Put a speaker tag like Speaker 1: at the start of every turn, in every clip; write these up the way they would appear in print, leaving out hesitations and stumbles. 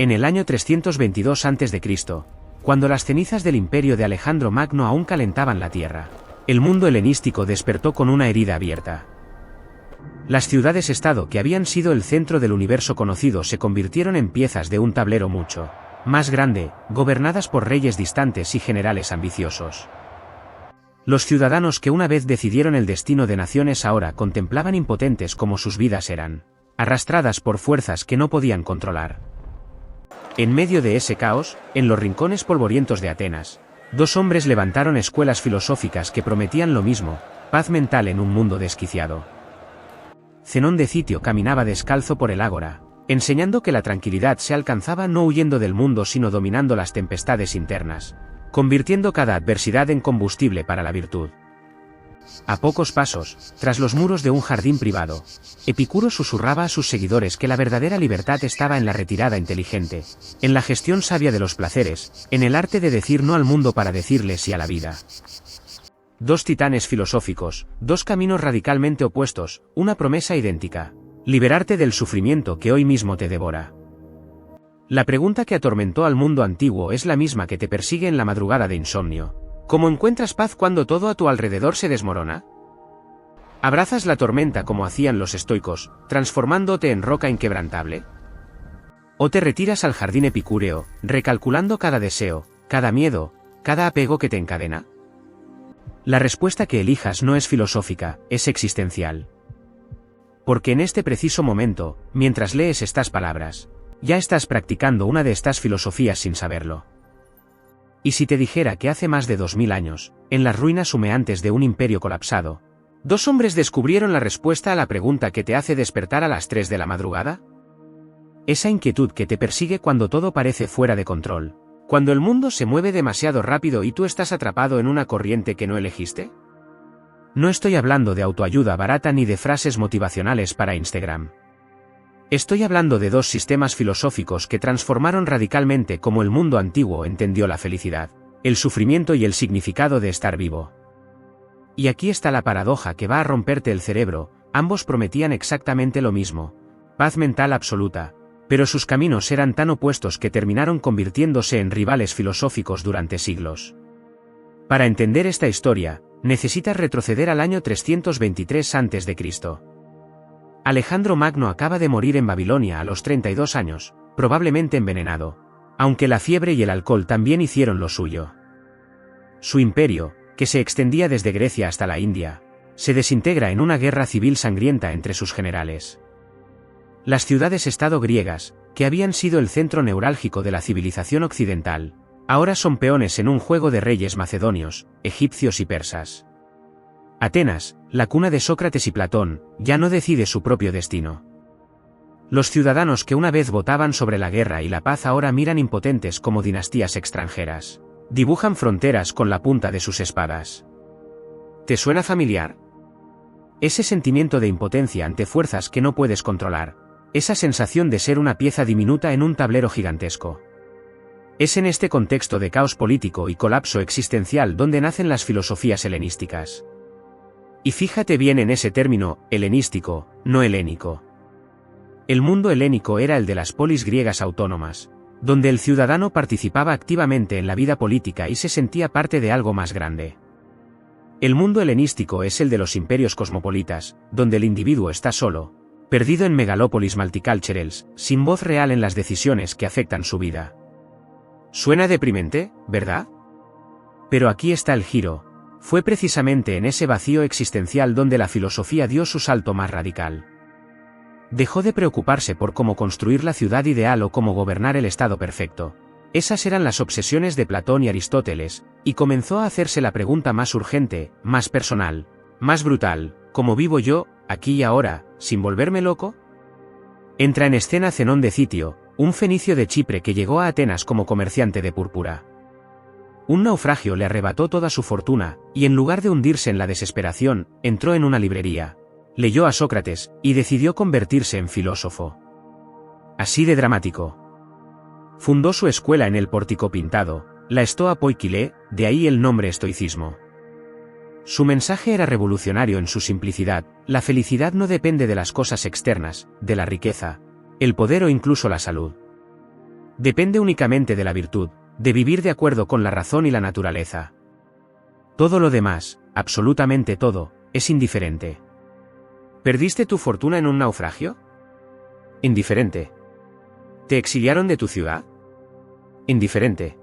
Speaker 1: En el año 322 a.C., cuando las cenizas del imperio de Alejandro Magno aún calentaban la tierra, el mundo helenístico despertó con una herida abierta. Las ciudades-estado que habían sido el centro del universo conocido se convirtieron en piezas de un tablero mucho más grande, gobernadas por reyes distantes y generales ambiciosos. Los ciudadanos que una vez decidieron el destino de naciones ahora contemplaban impotentes cómo sus vidas eran arrastradas por fuerzas que no podían controlar. En medio de ese caos, en los rincones polvorientos de Atenas, dos hombres levantaron escuelas filosóficas que prometían lo mismo: paz mental en un mundo desquiciado. Zenón de Citio caminaba descalzo por el ágora, enseñando que la tranquilidad se alcanzaba no huyendo del mundo sino dominando las tempestades internas, convirtiendo cada adversidad en combustible para la virtud. A pocos pasos, tras los muros de un jardín privado, Epicuro susurraba a sus seguidores que la verdadera libertad estaba en la retirada inteligente, en la gestión sabia de los placeres, en el arte de decir no al mundo para decirle sí a la vida. Dos titanes filosóficos, dos caminos radicalmente opuestos, una promesa idéntica: liberarte del sufrimiento que hoy mismo te devora. La pregunta que atormentó al mundo antiguo es la misma que te persigue en la madrugada de insomnio: ¿cómo encuentras paz cuando todo a tu alrededor se desmorona? ¿Abrazas la tormenta como hacían los estoicos, transformándote en roca inquebrantable? ¿O te retiras al jardín epicúreo, recalculando cada deseo, cada miedo, cada apego que te encadena? La respuesta que elijas no es filosófica, es existencial. Porque en este preciso momento, mientras lees estas palabras, ya estás practicando una de estas filosofías sin saberlo. Y si te dijera que hace más de 2000 años, en las ruinas humeantes de un imperio colapsado, dos hombres descubrieron la respuesta a la pregunta que te hace despertar a las 3 de la madrugada? Esa inquietud que te persigue cuando todo parece fuera de control, cuando el mundo se mueve demasiado rápido y tú estás atrapado en una corriente que no elegiste. No estoy hablando de autoayuda barata ni de frases motivacionales para Instagram. Estoy hablando de dos sistemas filosóficos que transformaron radicalmente cómo el mundo antiguo entendió la felicidad, el sufrimiento y el significado de estar vivo. Y aquí está la paradoja que va a romperte el cerebro: ambos prometían exactamente lo mismo: paz mental absoluta, pero sus caminos eran tan opuestos que terminaron convirtiéndose en rivales filosóficos durante siglos. Para entender esta historia, necesitas retroceder al año 323 a.C. Alejandro Magno acaba de morir en Babilonia a los 32 años, probablemente envenenado, aunque la fiebre y el alcohol también hicieron lo suyo. Su imperio, que se extendía desde Grecia hasta la India, se desintegra en una guerra civil sangrienta entre sus generales. Las ciudades-estado griegas, que habían sido el centro neurálgico de la civilización occidental, ahora son peones en un juego de reyes macedonios, egipcios y persas. Atenas, la cuna de Sócrates y Platón, ya no decide su propio destino. Los ciudadanos que una vez votaban sobre la guerra y la paz ahora miran impotentes como dinastías extranjeras. Dibujan fronteras con la punta de sus espadas. ¿Te suena familiar? Ese sentimiento de impotencia ante fuerzas que no puedes controlar, esa sensación de ser una pieza diminuta en un tablero gigantesco. Es en este contexto de caos político y colapso existencial donde nacen las filosofías helenísticas. Y fíjate bien en ese término: helenístico, no helénico. El mundo helénico era el de las polis griegas autónomas, donde el ciudadano participaba activamente en la vida política y se sentía parte de algo más grande. El mundo helenístico es el de los imperios cosmopolitas, donde el individuo está solo, perdido en megalópolis multiculturales, sin voz real en las decisiones que afectan su vida. Suena deprimente, ¿verdad? Pero aquí está el giro: fue precisamente en ese vacío existencial donde la filosofía dio su salto más radical. Dejó de preocuparse por cómo construir la ciudad ideal o cómo gobernar el estado perfecto. Esas eran las obsesiones de Platón y Aristóteles, y comenzó a hacerse la pregunta más urgente, más personal, más brutal: ¿cómo vivo yo, aquí y ahora, sin volverme loco? Entra en escena Zenón de Citio, un fenicio de Chipre que llegó a Atenas como comerciante de púrpura. Un naufragio le arrebató toda su fortuna, y en lugar de hundirse en la desesperación, entró en una librería, leyó a Sócrates, y decidió convertirse en filósofo. Así de dramático. Fundó su escuela en el Pórtico Pintado, la Stoa Poikile, de ahí el nombre estoicismo. Su mensaje era revolucionario en su simplicidad: la felicidad no depende de las cosas externas, de la riqueza, el poder o incluso la salud. Depende únicamente de la virtud, de vivir de acuerdo con la razón y la naturaleza. Todo lo demás, absolutamente todo, es indiferente. ¿Perdiste tu fortuna en un naufragio? Indiferente. ¿Te exiliaron de tu ciudad? Indiferente.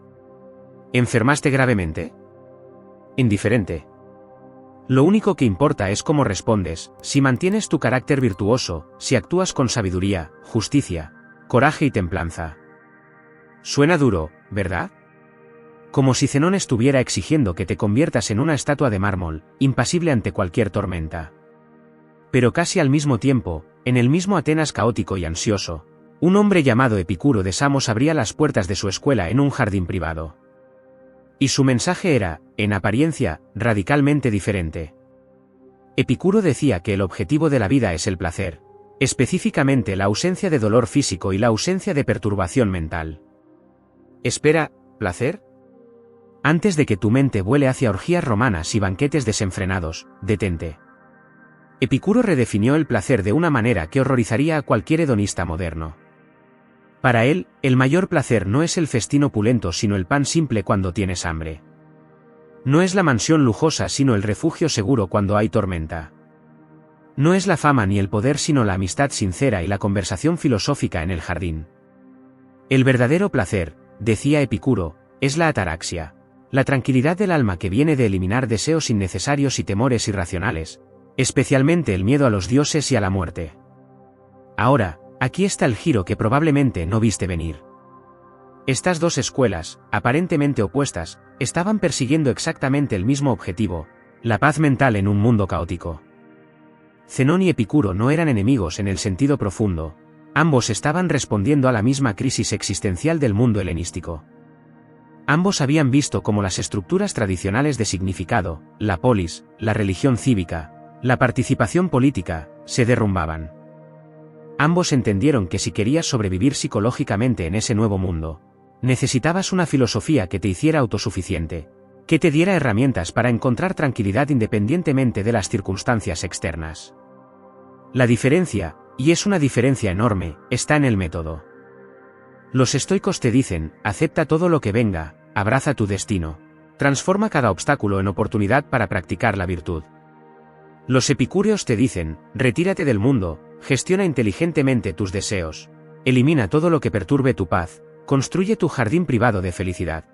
Speaker 1: ¿Enfermaste gravemente? Indiferente. Lo único que importa es cómo respondes, si mantienes tu carácter virtuoso, si actúas con sabiduría, justicia, coraje y templanza. Suena duro, ¿verdad? Como si Zenón estuviera exigiendo que te conviertas en una estatua de mármol, impasible ante cualquier tormenta. Pero casi al mismo tiempo, en el mismo Atenas caótico y ansioso, un hombre llamado Epicuro de Samos abría las puertas de su escuela en un jardín privado. Y su mensaje era, en apariencia, radicalmente diferente. Epicuro decía que el objetivo de la vida es el placer, específicamente la ausencia de dolor físico y la ausencia de perturbación mental. Espera, ¿placer? Antes de que tu mente vuele hacia orgías romanas y banquetes desenfrenados, detente. Epicuro redefinió el placer de una manera que horrorizaría a cualquier hedonista moderno. Para él, el mayor placer no es el festín opulento sino el pan simple cuando tienes hambre. No es la mansión lujosa sino el refugio seguro cuando hay tormenta. No es la fama ni el poder sino la amistad sincera y la conversación filosófica en el jardín. El verdadero placer, decía Epicuro, es la ataraxia, la tranquilidad del alma que viene de eliminar deseos innecesarios y temores irracionales, especialmente el miedo a los dioses y a la muerte. Ahora, aquí está el giro que probablemente no viste venir. Estas dos escuelas, aparentemente opuestas, estaban persiguiendo exactamente el mismo objetivo, la paz mental en un mundo caótico. Zenón y Epicuro no eran enemigos en el sentido profundo, ambos estaban respondiendo a la misma crisis existencial del mundo helenístico. Ambos habían visto cómo las estructuras tradicionales de significado, la polis, la religión cívica, la participación política, se derrumbaban. Ambos entendieron que si querías sobrevivir psicológicamente en ese nuevo mundo, necesitabas una filosofía que te hiciera autosuficiente, que te diera herramientas para encontrar tranquilidad independientemente de las circunstancias externas. La diferencia, y es una diferencia enorme, está en el método. Los estoicos te dicen, acepta todo lo que venga, abraza tu destino, transforma cada obstáculo en oportunidad para practicar la virtud. Los epicúreos te dicen, retírate del mundo, gestiona inteligentemente tus deseos, elimina todo lo que perturbe tu paz, construye tu jardín privado de felicidad.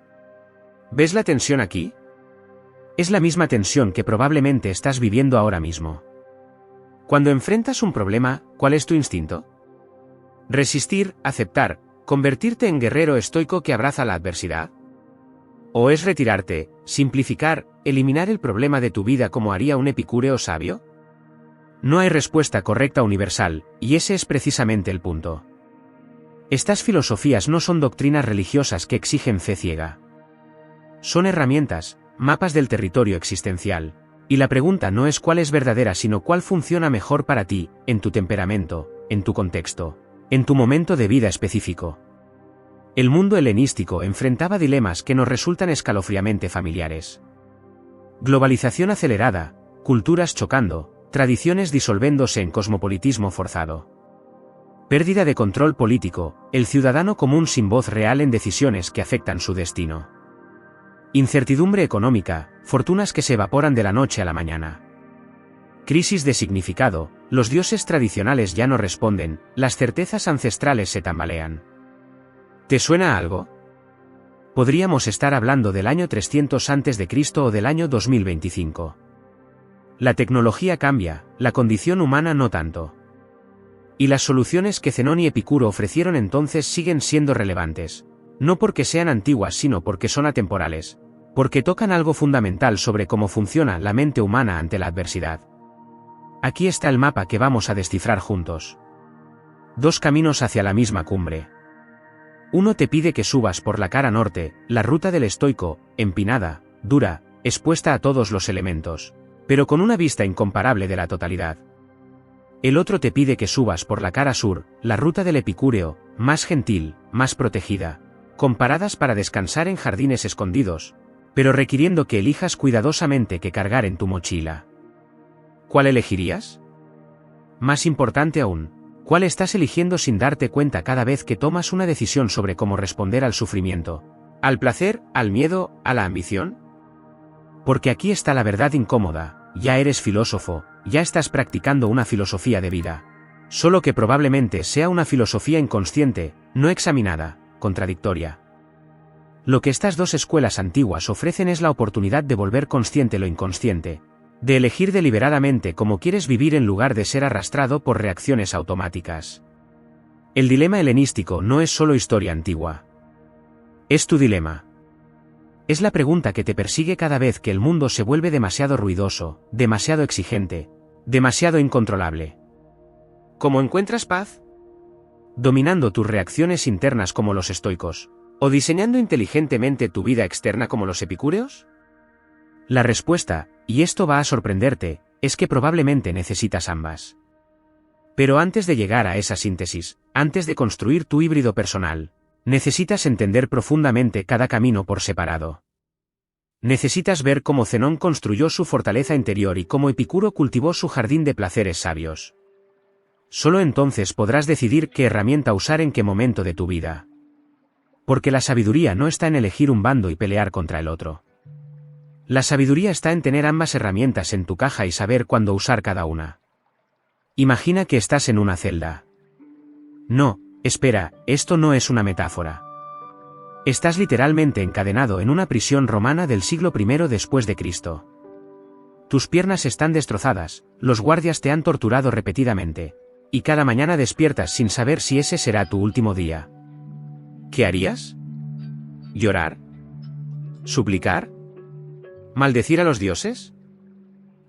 Speaker 1: ¿Ves la tensión aquí? Es la misma tensión que probablemente estás viviendo ahora mismo. Cuando enfrentas un problema, ¿cuál es tu instinto? Resistir, aceptar, convertirte en guerrero estoico que abraza la adversidad. ¿O es retirarte, simplificar, eliminar el problema de tu vida como haría un epicúreo sabio? No hay respuesta correcta universal, y ese es precisamente el punto. Estas filosofías no son doctrinas religiosas que exigen fe ciega. Son herramientas, mapas del territorio existencial, y la pregunta no es cuál es verdadera sino cuál funciona mejor para ti, en tu temperamento, en tu contexto, en tu momento de vida específico. El mundo helenístico enfrentaba dilemas que nos resultan escalofriamente familiares. Globalización acelerada, culturas chocando, tradiciones disolvéndose en cosmopolitismo forzado. Pérdida de control político, el ciudadano común sin voz real en decisiones que afectan su destino. Incertidumbre económica, fortunas que se evaporan de la noche a la mañana. Crisis de significado, los dioses tradicionales ya no responden, las certezas ancestrales se tambalean. ¿Te suena algo? Podríamos estar hablando del año 300 a.C. o del año 2025. La tecnología cambia, la condición humana no tanto. Y las soluciones que Zenón y Epicuro ofrecieron entonces siguen siendo relevantes, no porque sean antiguas sino porque son atemporales, porque tocan algo fundamental sobre cómo funciona la mente humana ante la adversidad. Aquí está el mapa que vamos a descifrar juntos. Dos caminos hacia la misma cumbre. Uno te pide que subas por la cara norte, la ruta del estoico, empinada, dura, expuesta a todos los elementos, pero con una vista incomparable de la totalidad. El otro te pide que subas por la cara sur, la ruta del epicúreo, más gentil, más protegida, con paradas para descansar en jardines escondidos, pero requiriendo que elijas cuidadosamente qué cargar en tu mochila. ¿Cuál elegirías? Más importante aún, ¿Cuál estás eligiendo sin darte cuenta cada vez que tomas una decisión sobre cómo responder al sufrimiento? ¿Al placer, al miedo, a la ambición? Porque aquí está la verdad incómoda: ya eres filósofo, ya estás practicando una filosofía de vida. Solo que probablemente sea una filosofía inconsciente, no examinada, contradictoria. Lo que estas dos escuelas antiguas ofrecen es la oportunidad de volver consciente lo inconsciente, de elegir deliberadamente cómo quieres vivir en lugar de ser arrastrado por reacciones automáticas. El dilema helenístico no es solo historia antigua. Es tu dilema. Es la pregunta que te persigue cada vez que el mundo se vuelve demasiado ruidoso, demasiado exigente, demasiado incontrolable. ¿Cómo encuentras paz? ¿Dominando tus reacciones internas como los estoicos? ¿O diseñando inteligentemente tu vida externa como los epicúreos? La respuesta, y esto va a sorprenderte, es que probablemente necesitas ambas. Pero antes de llegar a esa síntesis, antes de construir tu híbrido personal, necesitas entender profundamente cada camino por separado. Necesitas ver cómo Zenón construyó su fortaleza interior y cómo Epicuro cultivó su jardín de placeres sabios. Solo entonces podrás decidir qué herramienta usar en qué momento de tu vida. Porque la sabiduría no está en elegir un bando y pelear contra el otro. La sabiduría está en tener ambas herramientas en tu caja y saber cuándo usar cada una. Imagina que estás en una celda. No, espera, esto no es una metáfora. Estás literalmente encadenado en una prisión romana del siglo I después de Cristo. Tus piernas están destrozadas, los guardias te han torturado repetidamente, y cada mañana despiertas sin saber si ese será tu último día. ¿Qué harías? ¿Llorar? ¿Suplicar? ¿Maldecir a los dioses?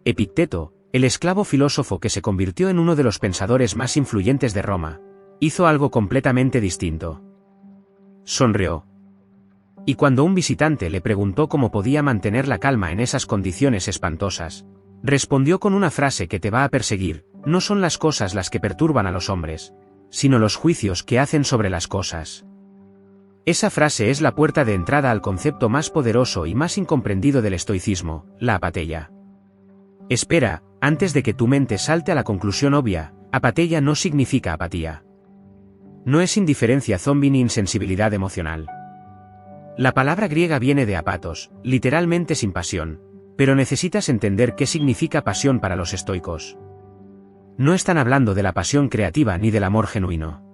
Speaker 1: Epicteto, el esclavo filósofo que se convirtió en uno de los pensadores más influyentes de Roma, hizo algo completamente distinto. Sonrió. Y cuando un visitante le preguntó cómo podía mantener la calma en esas condiciones espantosas, respondió con una frase que te va a perseguir: no son las cosas las que perturban a los hombres, sino los juicios que hacen sobre las cosas. Esa frase es la puerta de entrada al concepto más poderoso y más incomprendido del estoicismo, la apatheia. Espera, antes de que tu mente salte a la conclusión obvia: apatheia no significa apatía. No es indiferencia zombie ni insensibilidad emocional. La palabra griega viene de apatos, literalmente sin pasión, pero necesitas entender qué significa pasión para los estoicos. No están hablando de la pasión creativa ni del amor genuino.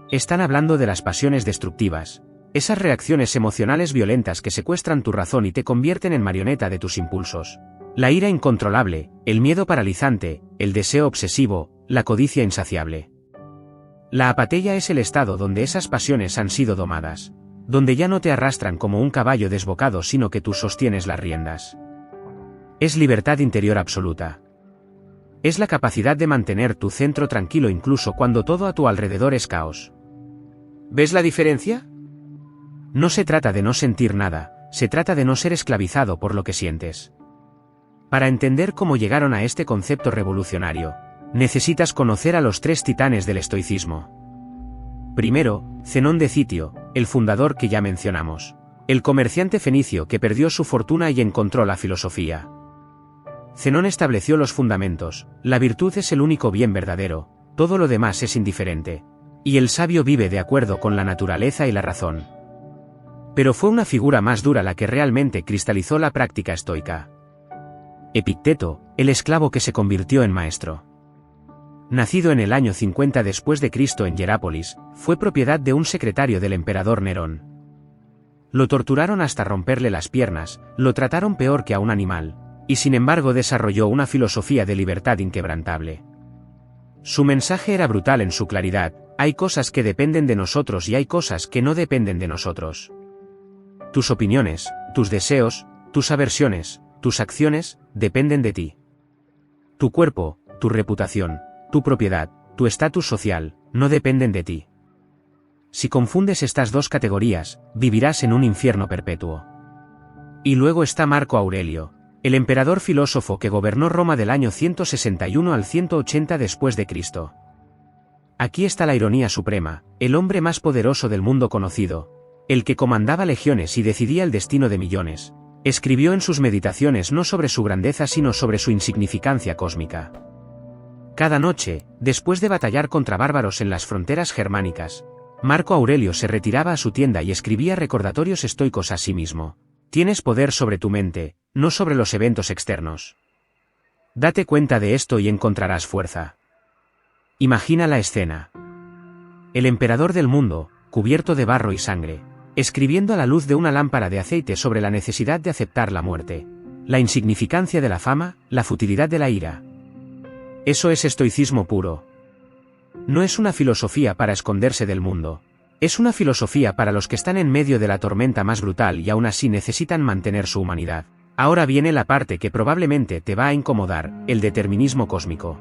Speaker 1: Están hablando de las pasiones destructivas, esas reacciones emocionales violentas que secuestran tu razón y te convierten en marioneta de tus impulsos. La ira incontrolable, el miedo paralizante, el deseo obsesivo, la codicia insaciable. La apatheia es el estado donde esas pasiones han sido domadas, donde ya no te arrastran como un caballo desbocado sino que tú sostienes las riendas. Es libertad interior absoluta. Es la capacidad de mantener tu centro tranquilo incluso cuando todo a tu alrededor es caos. ¿Ves la diferencia? No se trata de no sentir nada, se trata de no ser esclavizado por lo que sientes. Para entender cómo llegaron a este concepto revolucionario, necesitas conocer a los tres titanes del estoicismo. Primero, Zenón de Citio, el fundador que ya mencionamos. El comerciante fenicio que perdió su fortuna y encontró la filosofía. Zenón estableció los fundamentos: la virtud es el único bien verdadero, todo lo demás es indiferente. Y el sabio vive de acuerdo con la naturaleza y la razón. Pero fue una figura más dura la que realmente cristalizó la práctica estoica. Epicteto, el esclavo que se convirtió en maestro. Nacido en el año 50 después de Cristo en Hierápolis, fue propiedad de un secretario del emperador Nerón. Lo torturaron hasta romperle las piernas, lo trataron peor que a un animal, y sin embargo desarrolló una filosofía de libertad inquebrantable. Su mensaje era brutal en su claridad: hay cosas que dependen de nosotros y hay cosas que no dependen de nosotros. Tus opiniones, tus deseos, tus aversiones, tus acciones, dependen de ti. Tu cuerpo, tu reputación, tu propiedad, tu estatus social, no dependen de ti. Si confundes estas dos categorías, vivirás en un infierno perpetuo. Y luego está Marco Aurelio, el emperador filósofo que gobernó Roma del año 161 al 180 después de Cristo. Aquí está la ironía suprema: el hombre más poderoso del mundo conocido, el que comandaba legiones y decidía el destino de millones, escribió en sus meditaciones no sobre su grandeza sino sobre su insignificancia cósmica. Cada noche, después de batallar contra bárbaros en las fronteras germánicas, Marco Aurelio se retiraba a su tienda y escribía recordatorios estoicos a sí mismo. Tienes poder sobre tu mente, no sobre los eventos externos. Date cuenta de esto y encontrarás fuerza. Imagina la escena. El emperador del mundo, cubierto de barro y sangre, escribiendo a la luz de una lámpara de aceite sobre la necesidad de aceptar la muerte, la insignificancia de la fama, la futilidad de la ira. Eso es estoicismo puro. No es una filosofía para esconderse del mundo. Es una filosofía para los que están en medio de la tormenta más brutal y aún así necesitan mantener su humanidad. Ahora viene la parte que probablemente te va a incomodar, el determinismo cósmico.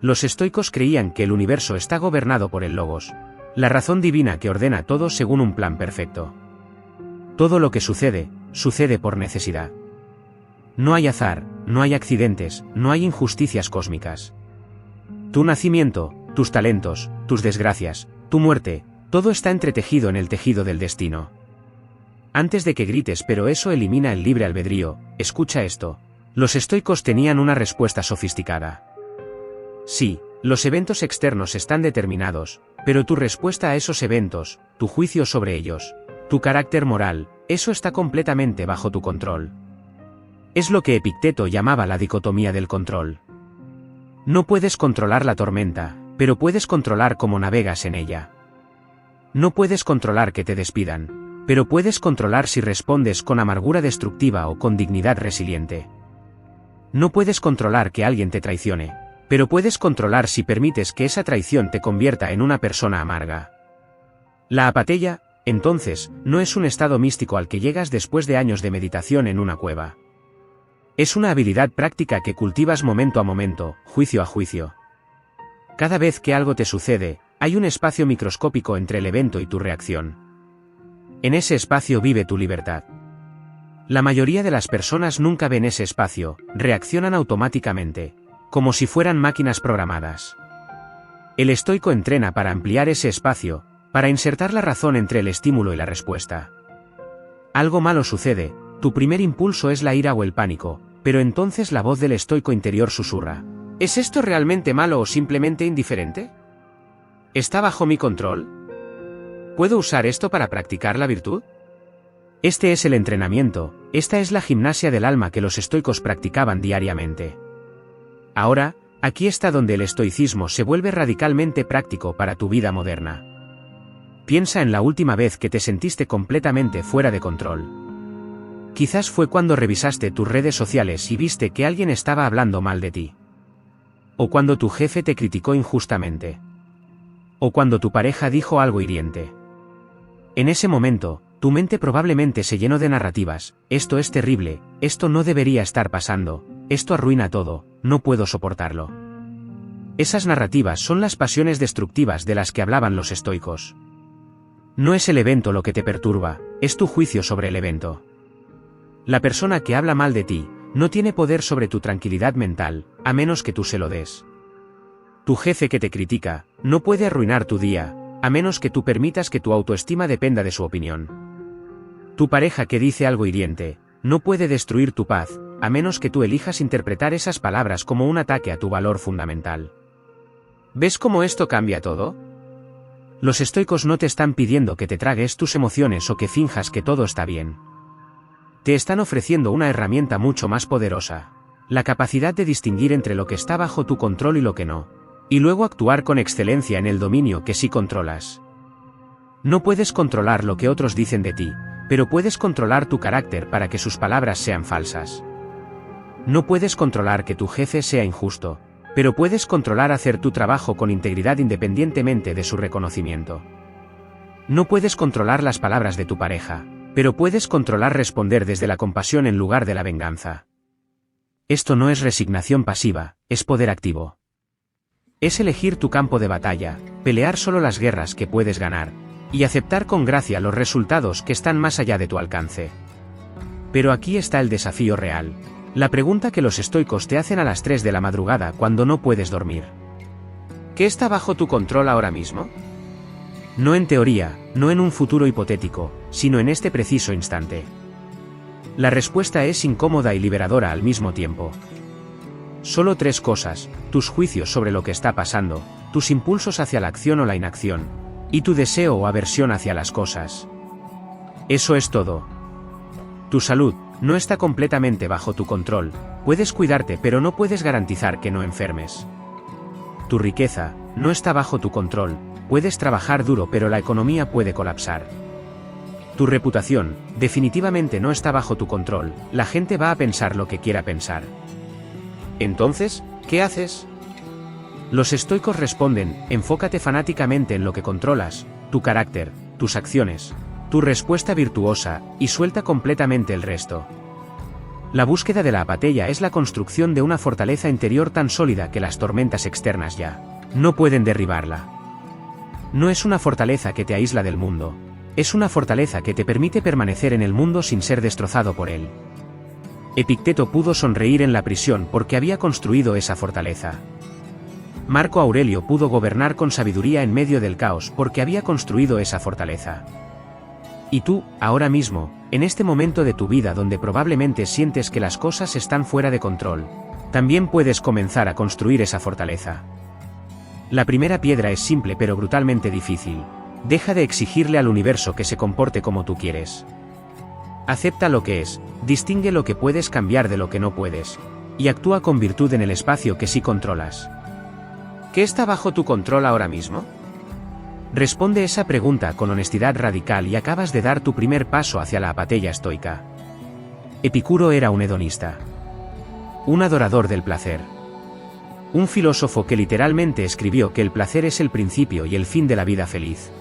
Speaker 1: Los estoicos creían que el universo está gobernado por el Logos, la razón divina que ordena todo según un plan perfecto. Todo lo que sucede, sucede por necesidad. No hay azar, no hay accidentes, no hay injusticias cósmicas. Tu nacimiento, tus talentos, tus desgracias, tu muerte, todo está entretejido en el tejido del destino. Antes de que grites pero eso elimina el libre albedrío, escucha esto. Los estoicos tenían una respuesta sofisticada. Sí, los eventos externos están determinados, pero tu respuesta a esos eventos, tu juicio sobre ellos, tu carácter moral, eso está completamente bajo tu control. Es lo que Epicteto llamaba la dicotomía del control. No puedes controlar la tormenta, pero puedes controlar cómo navegas en ella. No puedes controlar que te despidan, pero puedes controlar si respondes con amargura destructiva o con dignidad resiliente. No puedes controlar que alguien te traicione, pero puedes controlar si permites que esa traición te convierta en una persona amarga. La apatía, entonces, no es un estado místico al que llegas después de años de meditación en una cueva. Es una habilidad práctica que cultivas momento a momento, juicio a juicio. Cada vez que algo te sucede, hay un espacio microscópico entre el evento y tu reacción. En ese espacio vive tu libertad. La mayoría de las personas nunca ven ese espacio, reaccionan automáticamente, como si fueran máquinas programadas. El estoico entrena para ampliar ese espacio, para insertar la razón entre el estímulo y la respuesta. Algo malo sucede, tu primer impulso es la ira o el pánico, pero entonces la voz del estoico interior susurra. ¿Es esto realmente malo o simplemente indiferente? ¿Está bajo mi control? ¿Puedo usar esto para practicar la virtud? Este es el entrenamiento, esta es la gimnasia del alma que los estoicos practicaban diariamente. Ahora, aquí está donde el estoicismo se vuelve radicalmente práctico para tu vida moderna. Piensa en la última vez que te sentiste completamente fuera de control. Quizás fue cuando revisaste tus redes sociales y viste que alguien estaba hablando mal de ti. O cuando tu jefe te criticó injustamente. O cuando tu pareja dijo algo hiriente. En ese momento, tu mente probablemente se llenó de narrativas, esto es terrible, esto no debería estar pasando, esto arruina todo, no puedo soportarlo. Esas narrativas son las pasiones destructivas de las que hablaban los estoicos. No es el evento lo que te perturba, es tu juicio sobre el evento. La persona que habla mal de ti, no tiene poder sobre tu tranquilidad mental, a menos que tú se lo des. Tu jefe que te critica, no puede arruinar tu día, a menos que tú permitas que tu autoestima dependa de su opinión. Tu pareja que dice algo hiriente, no puede destruir tu paz, a menos que tú elijas interpretar esas palabras como un ataque a tu valor fundamental. ¿Ves cómo esto cambia todo? Los estoicos no te están pidiendo que te tragues tus emociones o que finjas que todo está bien. Te están ofreciendo una herramienta mucho más poderosa, la capacidad de distinguir entre lo que está bajo tu control y lo que no, y luego actuar con excelencia en el dominio que sí controlas. No puedes controlar lo que otros dicen de ti, pero puedes controlar tu carácter para que sus palabras sean falsas. No puedes controlar que tu jefe sea injusto, pero puedes controlar hacer tu trabajo con integridad independientemente de su reconocimiento. No puedes controlar las palabras de tu pareja, pero puedes controlar responder desde la compasión en lugar de la venganza. Esto no es resignación pasiva, es poder activo. Es elegir tu campo de batalla, pelear solo las guerras que puedes ganar, y aceptar con gracia los resultados que están más allá de tu alcance. Pero aquí está el desafío real. La pregunta que los estoicos te hacen a las 3 de la madrugada cuando no puedes dormir. ¿Qué está bajo tu control ahora mismo? No en teoría, no en un futuro hipotético, sino en este preciso instante. La respuesta es incómoda y liberadora al mismo tiempo. Solo tres cosas: tus juicios sobre lo que está pasando, tus impulsos hacia la acción o la inacción, y tu deseo o aversión hacia las cosas. Eso es todo. Tu salud no está completamente bajo tu control, puedes cuidarte pero no puedes garantizar que no enfermes. Tu riqueza no está bajo tu control, puedes trabajar duro pero la economía puede colapsar. Tu reputación definitivamente no está bajo tu control, la gente va a pensar lo que quiera pensar. Entonces, ¿qué haces? Los estoicos responden: enfócate fanáticamente en lo que controlas, tu carácter, tus acciones, tu respuesta virtuosa, y suelta completamente el resto. La búsqueda de la apatía es la construcción de una fortaleza interior tan sólida que las tormentas externas ya no pueden derribarla. No es una fortaleza que te aísla del mundo, es una fortaleza que te permite permanecer en el mundo sin ser destrozado por él. Epicteto pudo sonreír en la prisión porque había construido esa fortaleza. Marco Aurelio pudo gobernar con sabiduría en medio del caos porque había construido esa fortaleza. Y tú, ahora mismo, en este momento de tu vida donde probablemente sientes que las cosas están fuera de control, también puedes comenzar a construir esa fortaleza. La primera piedra es simple pero brutalmente difícil. Deja de exigirle al universo que se comporte como tú quieres. Acepta lo que es, distingue lo que puedes cambiar de lo que no puedes, y actúa con virtud en el espacio que sí controlas. ¿Qué está bajo tu control ahora mismo? Responde esa pregunta con honestidad radical y acabas de dar tu primer paso hacia la apatía estoica. Epicuro era un hedonista. Un adorador del placer. Un filósofo que literalmente escribió que el placer es el principio y el fin de la vida feliz.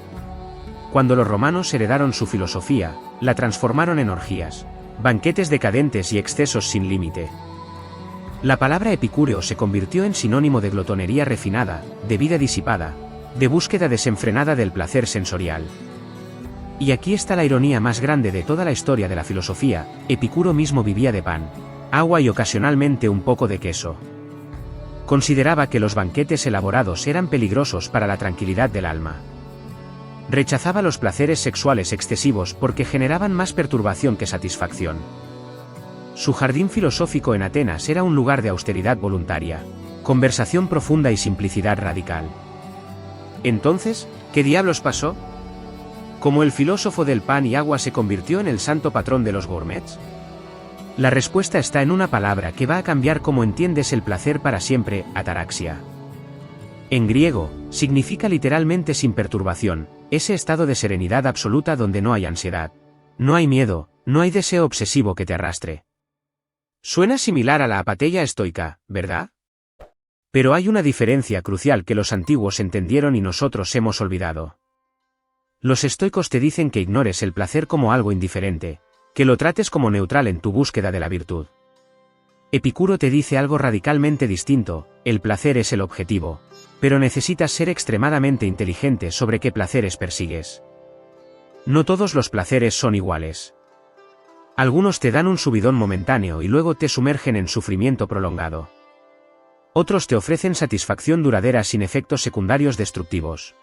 Speaker 1: Cuando los romanos heredaron su filosofía, la transformaron en orgías, banquetes decadentes y excesos sin límite. La palabra epicúreo se convirtió en sinónimo de glotonería refinada, de vida disipada, de búsqueda desenfrenada del placer sensorial. Y aquí está la ironía más grande de toda la historia de la filosofía: Epicuro mismo vivía de pan, agua y ocasionalmente un poco de queso. Consideraba que los banquetes elaborados eran peligrosos para la tranquilidad del alma. Rechazaba los placeres sexuales excesivos porque generaban más perturbación que satisfacción. Su jardín filosófico en Atenas era un lugar de austeridad voluntaria, conversación profunda y simplicidad radical. Entonces, ¿qué diablos pasó? ¿Cómo el filósofo del pan y agua se convirtió en el santo patrón de los gourmets? La respuesta está en una palabra que va a cambiar cómo entiendes el placer para siempre: ataraxia. En griego, significa literalmente sin perturbación, ese estado de serenidad absoluta donde no hay ansiedad, no hay miedo, no hay deseo obsesivo que te arrastre. Suena similar a la apatía estoica, ¿verdad? Pero hay una diferencia crucial que los antiguos entendieron y nosotros hemos olvidado. Los estoicos te dicen que ignores el placer como algo indiferente, que lo trates como neutral en tu búsqueda de la virtud. Epicuro te dice algo radicalmente distinto: el placer es el objetivo, pero necesitas ser extremadamente inteligente sobre qué placeres persigues. No todos los placeres son iguales. Algunos te dan un subidón momentáneo y luego te sumergen en sufrimiento prolongado. Otros te ofrecen satisfacción duradera sin efectos secundarios destructivos.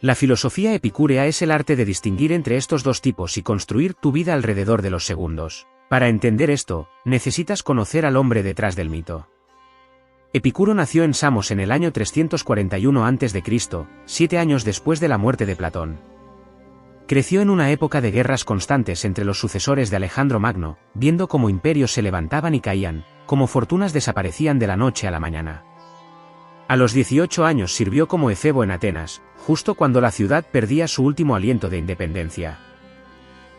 Speaker 1: La filosofía epicúrea es el arte de distinguir entre estos dos tipos y construir tu vida alrededor de los segundos. Para entender esto, necesitas conocer al hombre detrás del mito. Epicuro nació en Samos en el año 341 a.C., 7 años después de la muerte de Platón. Creció en una época de guerras constantes entre los sucesores de Alejandro Magno, viendo cómo imperios se levantaban y caían, cómo fortunas desaparecían de la noche a la mañana. A los 18 años sirvió como efebo en Atenas, justo cuando la ciudad perdía su último aliento de independencia.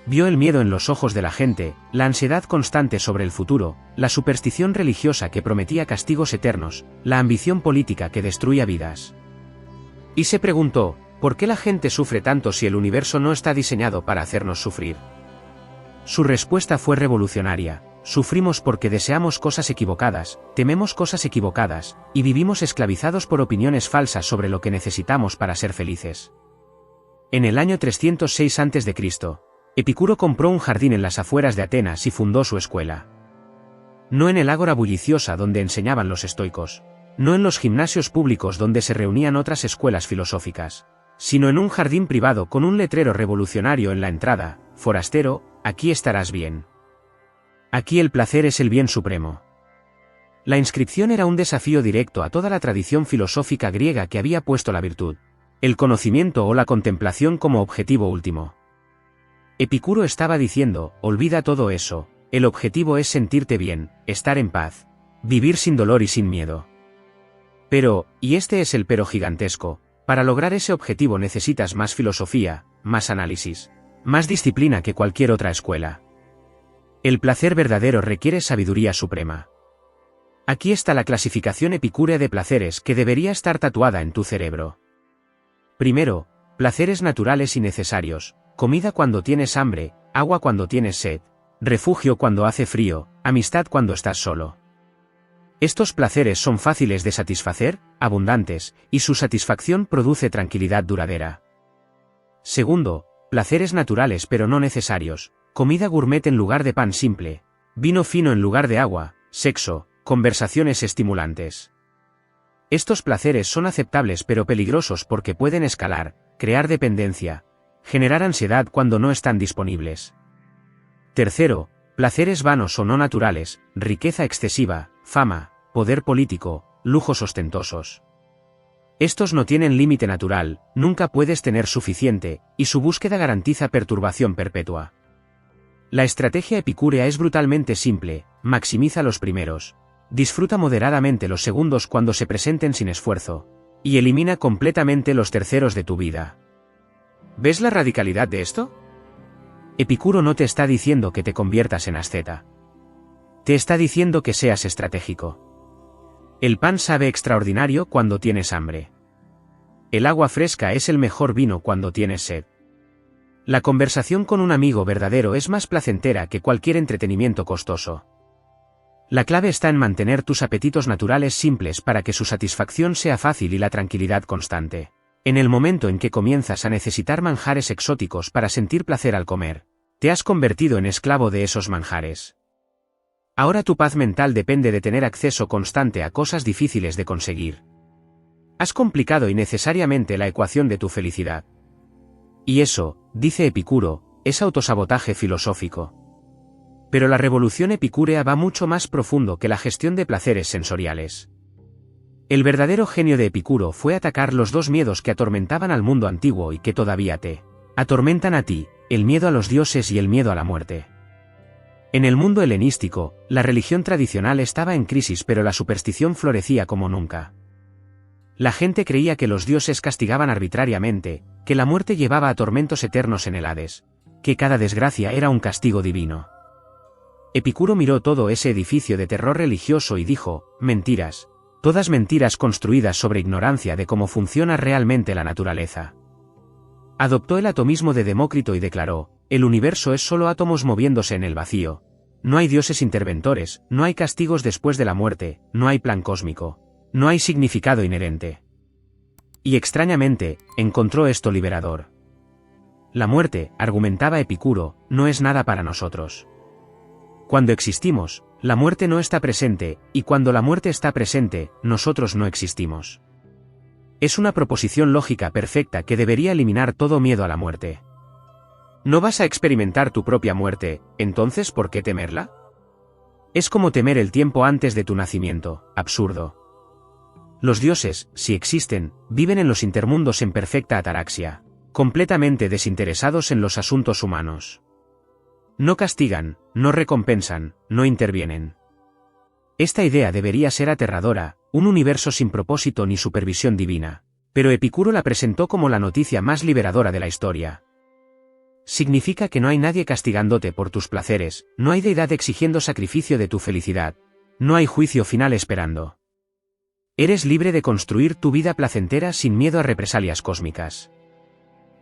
Speaker 1: Vio el miedo en los ojos de la gente, la ansiedad constante sobre el futuro, la superstición religiosa que prometía castigos eternos, la ambición política que destruía vidas. Y se preguntó: ¿por qué la gente sufre tanto si el universo no está diseñado para hacernos sufrir? Su respuesta fue revolucionaria: sufrimos porque deseamos cosas equivocadas, tememos cosas equivocadas, y vivimos esclavizados por opiniones falsas sobre lo que necesitamos para ser felices. En el año 306 a.C., Epicuro compró un jardín en las afueras de Atenas y fundó su escuela. No en el ágora bulliciosa donde enseñaban los estoicos, no en los gimnasios públicos donde se reunían otras escuelas filosóficas, sino en un jardín privado con un letrero revolucionario en la entrada: forastero, aquí estarás bien. Aquí el placer es el bien supremo. La inscripción era un desafío directo a toda la tradición filosófica griega que había puesto la virtud, el conocimiento o la contemplación como objetivo último. Epicuro estaba diciendo, olvida todo eso, el objetivo es sentirte bien, estar en paz, vivir sin dolor y sin miedo. Pero, y este es el pero gigantesco, para lograr ese objetivo necesitas más filosofía, más análisis, más disciplina que cualquier otra escuela. El placer verdadero requiere sabiduría suprema. Aquí está la clasificación epicúrea de placeres que debería estar tatuada en tu cerebro. Primero, placeres naturales y necesarios, comida cuando tienes hambre, agua cuando tienes sed, refugio cuando hace frío, amistad cuando estás solo. Estos placeres son fáciles de satisfacer, abundantes, y su satisfacción produce tranquilidad duradera. Segundo, placeres naturales pero no necesarios, comida gourmet en lugar de pan simple, vino fino en lugar de agua, sexo, conversaciones estimulantes. Estos placeres son aceptables pero peligrosos porque pueden escalar, crear dependencia, generar ansiedad cuando no están disponibles. Tercero, placeres vanos o no naturales, riqueza excesiva, fama, poder político, lujos ostentosos. Estos no tienen límite natural, nunca puedes tener suficiente, y su búsqueda garantiza perturbación perpetua. La estrategia epicúrea es brutalmente simple, maximiza los primeros, disfruta moderadamente los segundos cuando se presenten sin esfuerzo, y elimina completamente los terceros de tu vida. ¿Ves la radicalidad de esto? Epicuro no te está diciendo que te conviertas en asceta. Te está diciendo que seas estratégico. El pan sabe extraordinario cuando tienes hambre. El agua fresca es el mejor vino cuando tienes sed. La conversación con un amigo verdadero es más placentera que cualquier entretenimiento costoso. La clave está en mantener tus apetitos naturales simples para que su satisfacción sea fácil y la tranquilidad constante. En el momento en que comienzas a necesitar manjares exóticos para sentir placer al comer, te has convertido en esclavo de esos manjares. Ahora tu paz mental depende de tener acceso constante a cosas difíciles de conseguir. Has complicado innecesariamente la ecuación de tu felicidad. Y eso, dice Epicuro, es autosabotaje filosófico. Pero la revolución epicúrea va mucho más profundo que la gestión de placeres sensoriales. El verdadero genio de Epicuro fue atacar los dos miedos que atormentaban al mundo antiguo y que todavía te atormentan a ti, el miedo a los dioses y el miedo a la muerte. En el mundo helenístico, la religión tradicional estaba en crisis pero la superstición florecía como nunca. La gente creía que los dioses castigaban arbitrariamente, que la muerte llevaba a tormentos eternos en el Hades, que cada desgracia era un castigo divino. Epicuro miró todo ese edificio de terror religioso y dijo, mentiras, todas mentiras construidas sobre ignorancia de cómo funciona realmente la naturaleza. Adoptó el atomismo de Demócrito y declaró, el universo es solo átomos moviéndose en el vacío. No hay dioses interventores, no hay castigos después de la muerte, no hay plan cósmico, no hay significado inherente. Y extrañamente, encontró esto liberador. La muerte, argumentaba Epicuro, no es nada para nosotros. Cuando existimos, la muerte no está presente, y cuando la muerte está presente, nosotros no existimos. Es una proposición lógica perfecta que debería eliminar todo miedo a la muerte. ¿No vas a experimentar tu propia muerte, entonces por qué temerla? Es como temer el tiempo antes de tu nacimiento, absurdo. Los dioses, si existen, viven en los intermundos en perfecta ataraxia, completamente desinteresados en los asuntos humanos. No castigan, no recompensan, no intervienen. Esta idea debería ser aterradora, un universo sin propósito ni supervisión divina, pero Epicuro la presentó como la noticia más liberadora de la historia. Significa que no hay nadie castigándote por tus placeres, no hay deidad exigiendo sacrificio de tu felicidad, no hay juicio final esperando. Eres libre de construir tu vida placentera sin miedo a represalias cósmicas.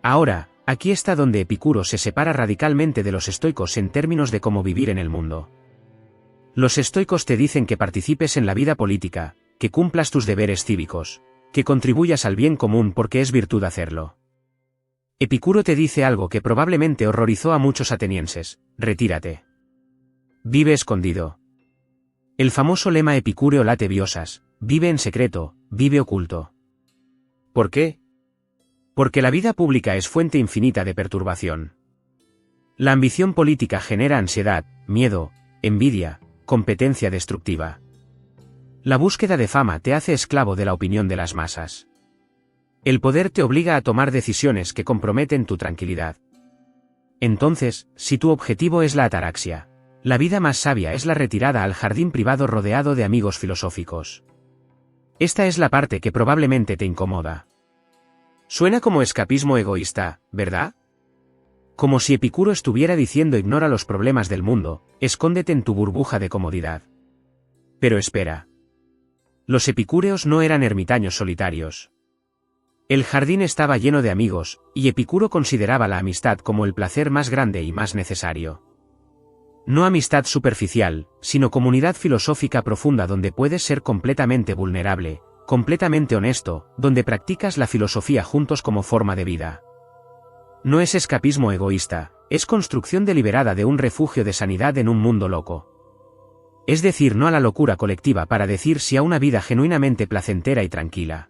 Speaker 1: Ahora, aquí está donde Epicuro se separa radicalmente de los estoicos en términos de cómo vivir en el mundo. Los estoicos te dicen que participes en la vida política, que cumplas tus deberes cívicos, que contribuyas al bien común porque es virtud hacerlo. Epicuro te dice algo que probablemente horrorizó a muchos atenienses, retírate. Vive escondido. El famoso lema epicúreo late biosas, vive en secreto, vive oculto. ¿Por qué? Porque la vida pública es fuente infinita de perturbación. La ambición política genera ansiedad, miedo, envidia, competencia destructiva. La búsqueda de fama te hace esclavo de la opinión de las masas. El poder te obliga a tomar decisiones que comprometen tu tranquilidad. Entonces, si tu objetivo es la ataraxia, la vida más sabia es la retirada al jardín privado rodeado de amigos filosóficos. Esta es la parte que probablemente te incomoda. Suena como escapismo egoísta, ¿verdad? Como si Epicuro estuviera diciendo ignora los problemas del mundo, escóndete en tu burbuja de comodidad. Pero espera. Los epicúreos no eran ermitaños solitarios. El jardín estaba lleno de amigos, y Epicuro consideraba la amistad como el placer más grande y más necesario. No amistad superficial, sino comunidad filosófica profunda donde puedes ser completamente vulnerable, completamente honesto, donde practicas la filosofía juntos como forma de vida. No es escapismo egoísta, es construcción deliberada de un refugio de sanidad en un mundo loco. Es decir, no a la locura colectiva para decir sí a una vida genuinamente placentera y tranquila.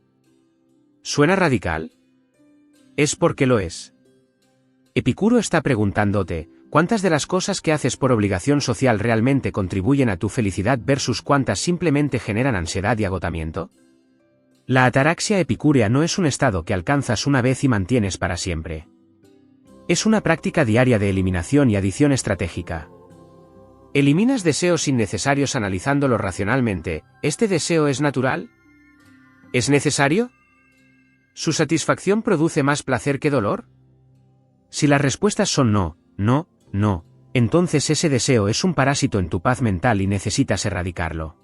Speaker 1: ¿Suena radical? Es porque lo es. Epicuro está preguntándote, ¿cuántas de las cosas que haces por obligación social realmente contribuyen a tu felicidad versus cuántas simplemente generan ansiedad y agotamiento? La ataraxia epicúrea no es un estado que alcanzas una vez y mantienes para siempre. Es una práctica diaria de eliminación y adición estratégica. ¿Eliminas deseos innecesarios analizándolo racionalmente? ¿Este deseo es natural? ¿Es necesario? ¿Su satisfacción produce más placer que dolor? Si las respuestas son no, no, no, entonces ese deseo es un parásito en tu paz mental y necesitas erradicarlo.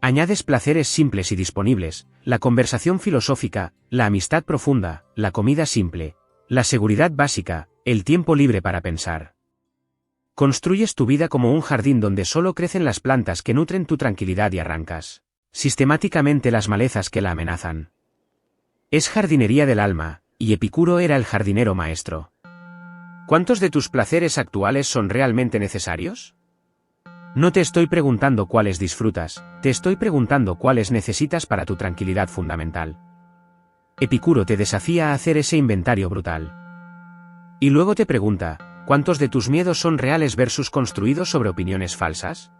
Speaker 1: Añades placeres simples y disponibles, la conversación filosófica, la amistad profunda, la comida simple, la seguridad básica, el tiempo libre para pensar. Construyes tu vida como un jardín donde solo crecen las plantas que nutren tu tranquilidad y arrancas sistemáticamente las malezas que la amenazan. Es jardinería del alma, y Epicuro era el jardinero maestro. ¿Cuántos de tus placeres actuales son realmente necesarios? No te estoy preguntando cuáles disfrutas, te estoy preguntando cuáles necesitas para tu tranquilidad fundamental. Epicuro te desafía a hacer ese inventario brutal. Y luego te pregunta, ¿cuántos de tus miedos son reales versus construidos sobre opiniones falsas?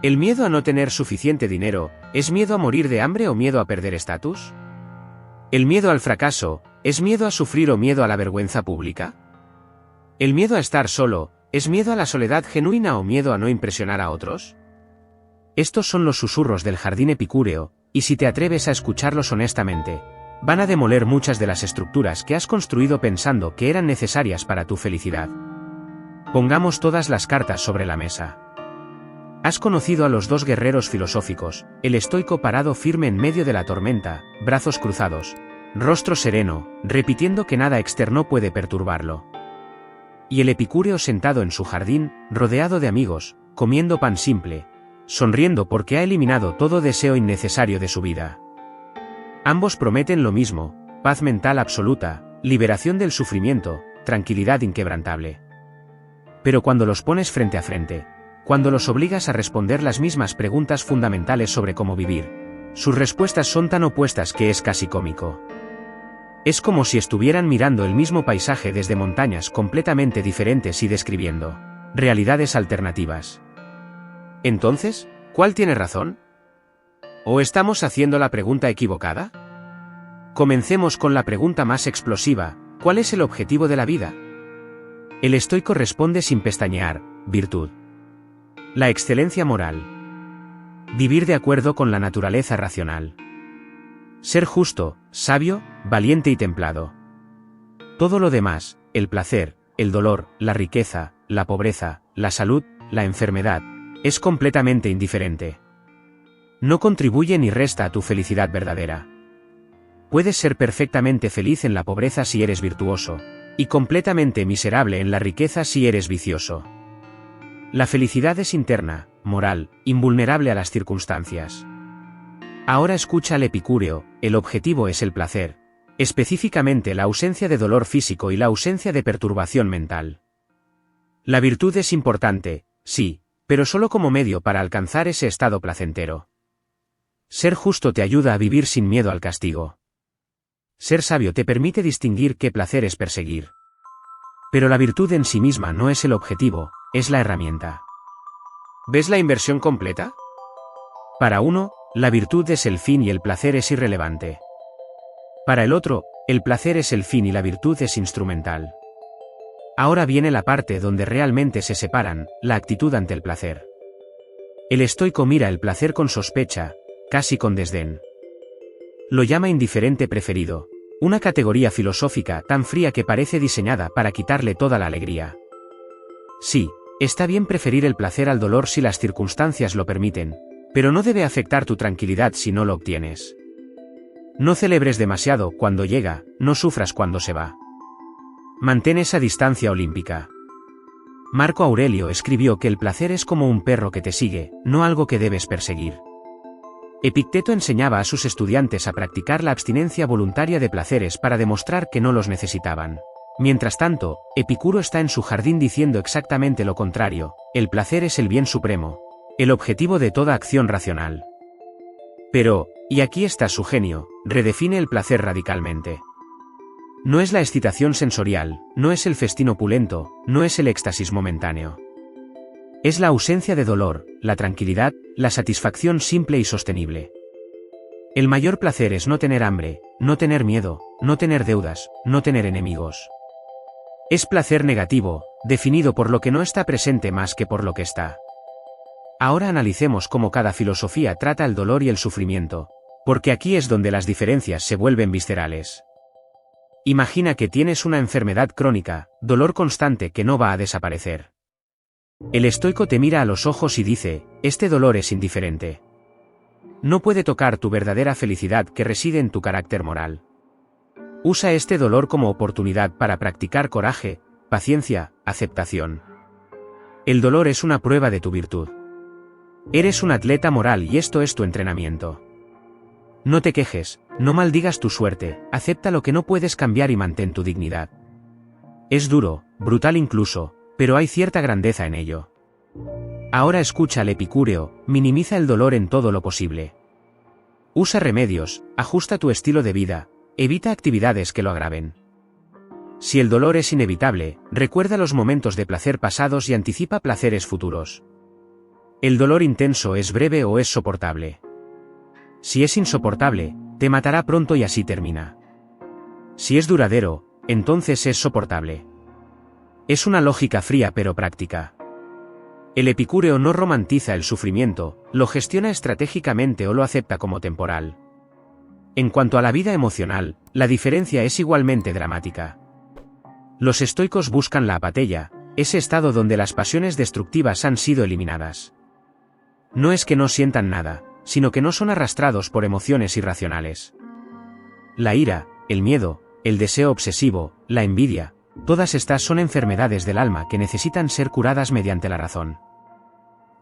Speaker 1: ¿El miedo a no tener suficiente dinero, es miedo a morir de hambre o miedo a perder estatus? ¿El miedo al fracaso, es miedo a sufrir o miedo a la vergüenza pública? ¿El miedo a estar solo, es miedo a la soledad genuina o miedo a no impresionar a otros? Estos son los susurros del jardín epicúreo, y si te atreves a escucharlos honestamente, van a demoler muchas de las estructuras que has construido pensando que eran necesarias para tu felicidad. Pongamos todas las cartas sobre la mesa. Has conocido a los dos guerreros filosóficos, el estoico parado firme en medio de la tormenta, brazos cruzados, rostro sereno, repitiendo que nada externo puede perturbarlo. Y el epicúreo sentado en su jardín, rodeado de amigos, comiendo pan simple, sonriendo porque ha eliminado todo deseo innecesario de su vida. Ambos prometen lo mismo, paz mental absoluta, liberación del sufrimiento, tranquilidad inquebrantable. Pero cuando los pones frente a frente, cuando los obligas a responder las mismas preguntas fundamentales sobre cómo vivir, sus respuestas son tan opuestas que es casi cómico. Es como si estuvieran mirando el mismo paisaje desde montañas completamente diferentes y describiendo realidades alternativas. Entonces, ¿cuál tiene razón? ¿O estamos haciendo la pregunta equivocada? Comencemos con la pregunta más explosiva, ¿cuál es el objetivo de la vida? El estoico responde sin pestañear, virtud. La excelencia moral. Vivir de acuerdo con la naturaleza racional. Ser justo, sabio, valiente y templado. Todo lo demás, el placer, el dolor, la riqueza, la pobreza, la salud, la enfermedad, es completamente indiferente. No contribuye ni resta a tu felicidad verdadera. Puedes ser perfectamente feliz en la pobreza si eres virtuoso, y completamente miserable en la riqueza si eres vicioso. La felicidad es interna, moral, invulnerable a las circunstancias. Ahora escucha al epicúreo, el objetivo es el placer, específicamente la ausencia de dolor físico y la ausencia de perturbación mental. La virtud es importante, sí, pero solo como medio para alcanzar ese estado placentero. Ser justo te ayuda a vivir sin miedo al castigo. Ser sabio te permite distinguir qué placer es perseguir. Pero la virtud en sí misma no es el objetivo, es la herramienta. ¿Ves la inversión completa? Para uno, la virtud es el fin y el placer es irrelevante. Para el otro, el placer es el fin y la virtud es instrumental. Ahora viene la parte donde realmente se separan, la actitud ante el placer. El estoico mira el placer con sospecha, casi con desdén. Lo llama indiferente preferido, una categoría filosófica tan fría que parece diseñada para quitarle toda la alegría. Sí, está bien preferir el placer al dolor si las circunstancias lo permiten, pero no debe afectar tu tranquilidad si no lo obtienes. No celebres demasiado cuando llega, no sufras cuando se va. Mantén esa distancia olímpica. Marco Aurelio escribió que el placer es como un perro que te sigue, no algo que debes perseguir. Epicteto enseñaba a sus estudiantes a practicar la abstinencia voluntaria de placeres para demostrar que no los necesitaban. Mientras tanto, Epicuro está en su jardín diciendo exactamente lo contrario: el placer es el bien supremo, el objetivo de toda acción racional. Pero, y aquí está su genio, redefine el placer radicalmente. No es la excitación sensorial, no es el festín opulento, no es el éxtasis momentáneo. Es la ausencia de dolor, la tranquilidad, la satisfacción simple y sostenible. El mayor placer es no tener hambre, no tener miedo, no tener deudas, no tener enemigos. Es placer negativo, definido por lo que no está presente más que por lo que está. Ahora analicemos cómo cada filosofía trata el dolor y el sufrimiento, porque aquí es donde las diferencias se vuelven viscerales. Imagina que tienes una enfermedad crónica, dolor constante que no va a desaparecer. El estoico te mira a los ojos y dice: este dolor es indiferente. No puede tocar tu verdadera felicidad que reside en tu carácter moral. Usa este dolor como oportunidad para practicar coraje, paciencia, aceptación. El dolor es una prueba de tu virtud. Eres un atleta moral y esto es tu entrenamiento. No te quejes, no maldigas tu suerte, acepta lo que no puedes cambiar y mantén tu dignidad. Es duro, brutal incluso, pero hay cierta grandeza en ello. Ahora escucha al epicúreo, minimiza el dolor en todo lo posible. Usa remedios, ajusta tu estilo de vida, evita actividades que lo agraven. Si el dolor es inevitable, recuerda los momentos de placer pasados y anticipa placeres futuros. El dolor intenso es breve o es soportable. Si es insoportable, te matará pronto y así termina. Si es duradero, entonces es soportable. Es una lógica fría pero práctica. El epicúreo no romantiza el sufrimiento, lo gestiona estratégicamente o lo acepta como temporal. En cuanto a la vida emocional, la diferencia es igualmente dramática. Los estoicos buscan la apatía, ese estado donde las pasiones destructivas han sido eliminadas. No es que no sientan nada, sino que no son arrastrados por emociones irracionales. La ira, el miedo, el deseo obsesivo, la envidia, todas estas son enfermedades del alma que necesitan ser curadas mediante la razón.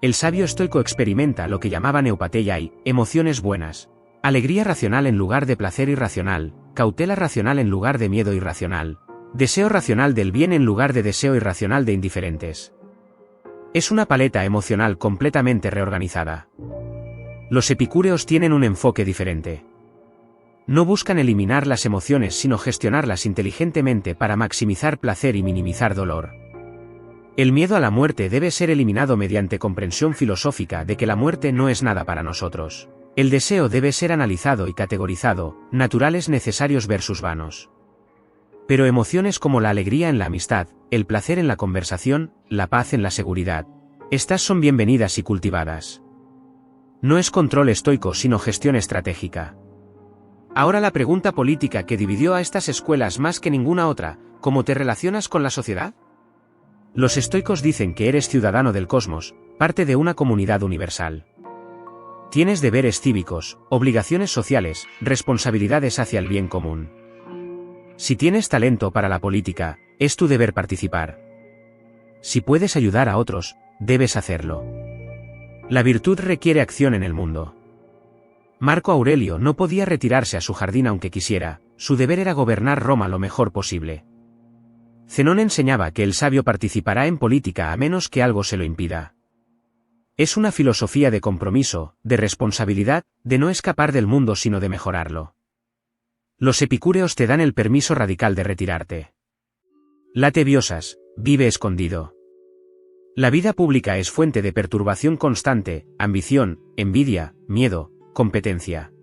Speaker 1: El sabio estoico experimenta lo que llamaban eupateiai, emociones buenas, alegría racional en lugar de placer irracional, cautela racional en lugar de miedo irracional, deseo racional del bien en lugar de deseo irracional de indiferentes. Es una paleta emocional completamente reorganizada. Los epicúreos tienen un enfoque diferente. No buscan eliminar las emociones sino gestionarlas inteligentemente para maximizar placer y minimizar dolor. El miedo a la muerte debe ser eliminado mediante comprensión filosófica de que la muerte no es nada para nosotros. El deseo debe ser analizado y categorizado, naturales necesarios versus vanos. Pero emociones como la alegría en la amistad, el placer en la conversación, la paz en la seguridad, estas son bienvenidas y cultivadas. No es control estoico sino gestión estratégica. Ahora la pregunta política que dividió a estas escuelas más que ninguna otra: ¿cómo te relacionas con la sociedad? Los estoicos dicen que eres ciudadano del cosmos, parte de una comunidad universal. Tienes deberes cívicos, obligaciones sociales, responsabilidades hacia el bien común. Si tienes talento para la política, es tu deber participar. Si puedes ayudar a otros, debes hacerlo. La virtud requiere acción en el mundo. Marco Aurelio no podía retirarse a su jardín aunque quisiera, su deber era gobernar Roma lo mejor posible. Zenón enseñaba que el sabio participará en política a menos que algo se lo impida. Es una filosofía de compromiso, de responsabilidad, de no escapar del mundo sino de mejorarlo. Los epicúreos te dan el permiso radical de retirarte. Late biosas, vive escondido. La vida pública es fuente de perturbación constante, ambición, envidia, miedo, competencia.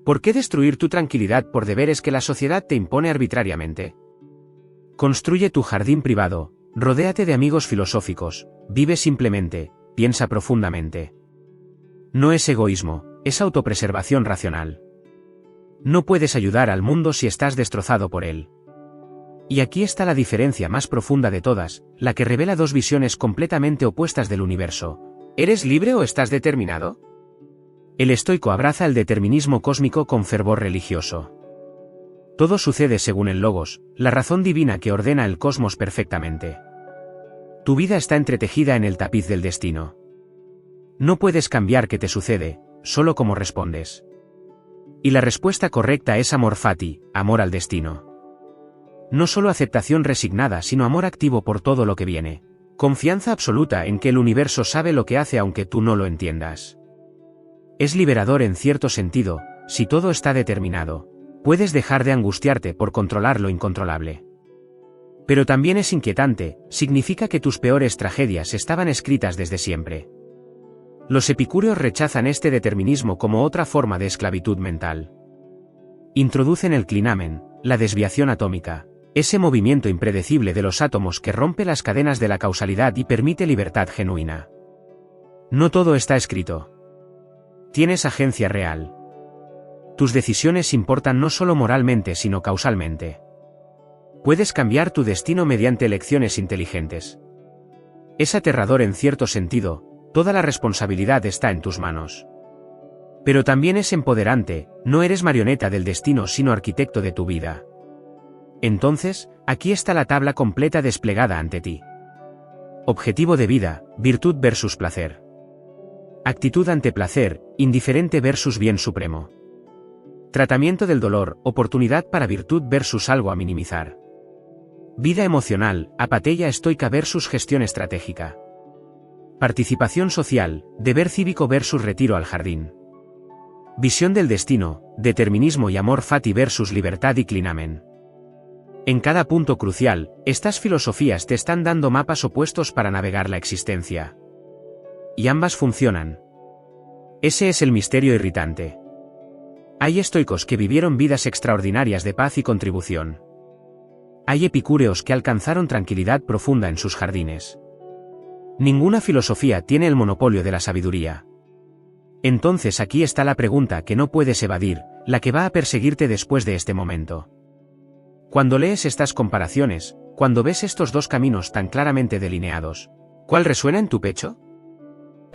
Speaker 1: ¿Por qué destruir tu tranquilidad por deberes que la sociedad te impone arbitrariamente? Construye tu jardín privado, rodéate de amigos filosóficos, vive simplemente, piensa profundamente. No es egoísmo, es autopreservación racional. No puedes ayudar al mundo si estás destrozado por él. Y aquí está la diferencia más profunda de todas, la que revela dos visiones completamente opuestas del universo. ¿Eres libre o estás determinado? El estoico abraza el determinismo cósmico con fervor religioso. Todo sucede según el logos, la razón divina que ordena el cosmos perfectamente. Tu vida está entretejida en el tapiz del destino. No puedes cambiar qué te sucede, solo cómo respondes. Y la respuesta correcta es amor fati, amor al destino. No solo aceptación resignada, sino amor activo por todo lo que viene. Confianza absoluta en que el universo sabe lo que hace aunque tú no lo entiendas. Es liberador en cierto sentido, si todo está determinado. Puedes dejar de angustiarte por controlar lo incontrolable. Pero también es inquietante, significa que tus peores tragedias estaban escritas desde siempre. Los epicúreos rechazan este determinismo como otra forma de esclavitud mental. Introducen el clinamen, la desviación atómica, ese movimiento impredecible de los átomos que rompe las cadenas de la causalidad y permite libertad genuina. No todo está escrito. Tienes agencia real. Tus decisiones importan no solo moralmente sino causalmente. Puedes cambiar tu destino mediante elecciones inteligentes. Es aterrador en cierto sentido, toda la responsabilidad está en tus manos. Pero también es empoderante, no eres marioneta del destino sino arquitecto de tu vida. Entonces, aquí está la tabla completa desplegada ante ti. Objetivo de vida, virtud versus placer. Actitud ante placer, indiferente versus bien supremo. Tratamiento del dolor, oportunidad para virtud versus algo a minimizar. Vida emocional, apatía estoica versus gestión estratégica. Participación social, deber cívico versus retiro al jardín. Visión del destino, determinismo y amor fati versus libertad y clinamen. En cada punto crucial, estas filosofías te están dando mapas opuestos para navegar la existencia. Y ambas funcionan. Ese es el misterio irritante. Hay estoicos que vivieron vidas extraordinarias de paz y contribución. Hay epicúreos que alcanzaron tranquilidad profunda en sus jardines. Ninguna filosofía tiene el monopolio de la sabiduría. Entonces aquí está la pregunta que no puedes evadir, la que va a perseguirte después de este momento. Cuando lees estas comparaciones, cuando ves estos dos caminos tan claramente delineados, ¿cuál resuena en tu pecho?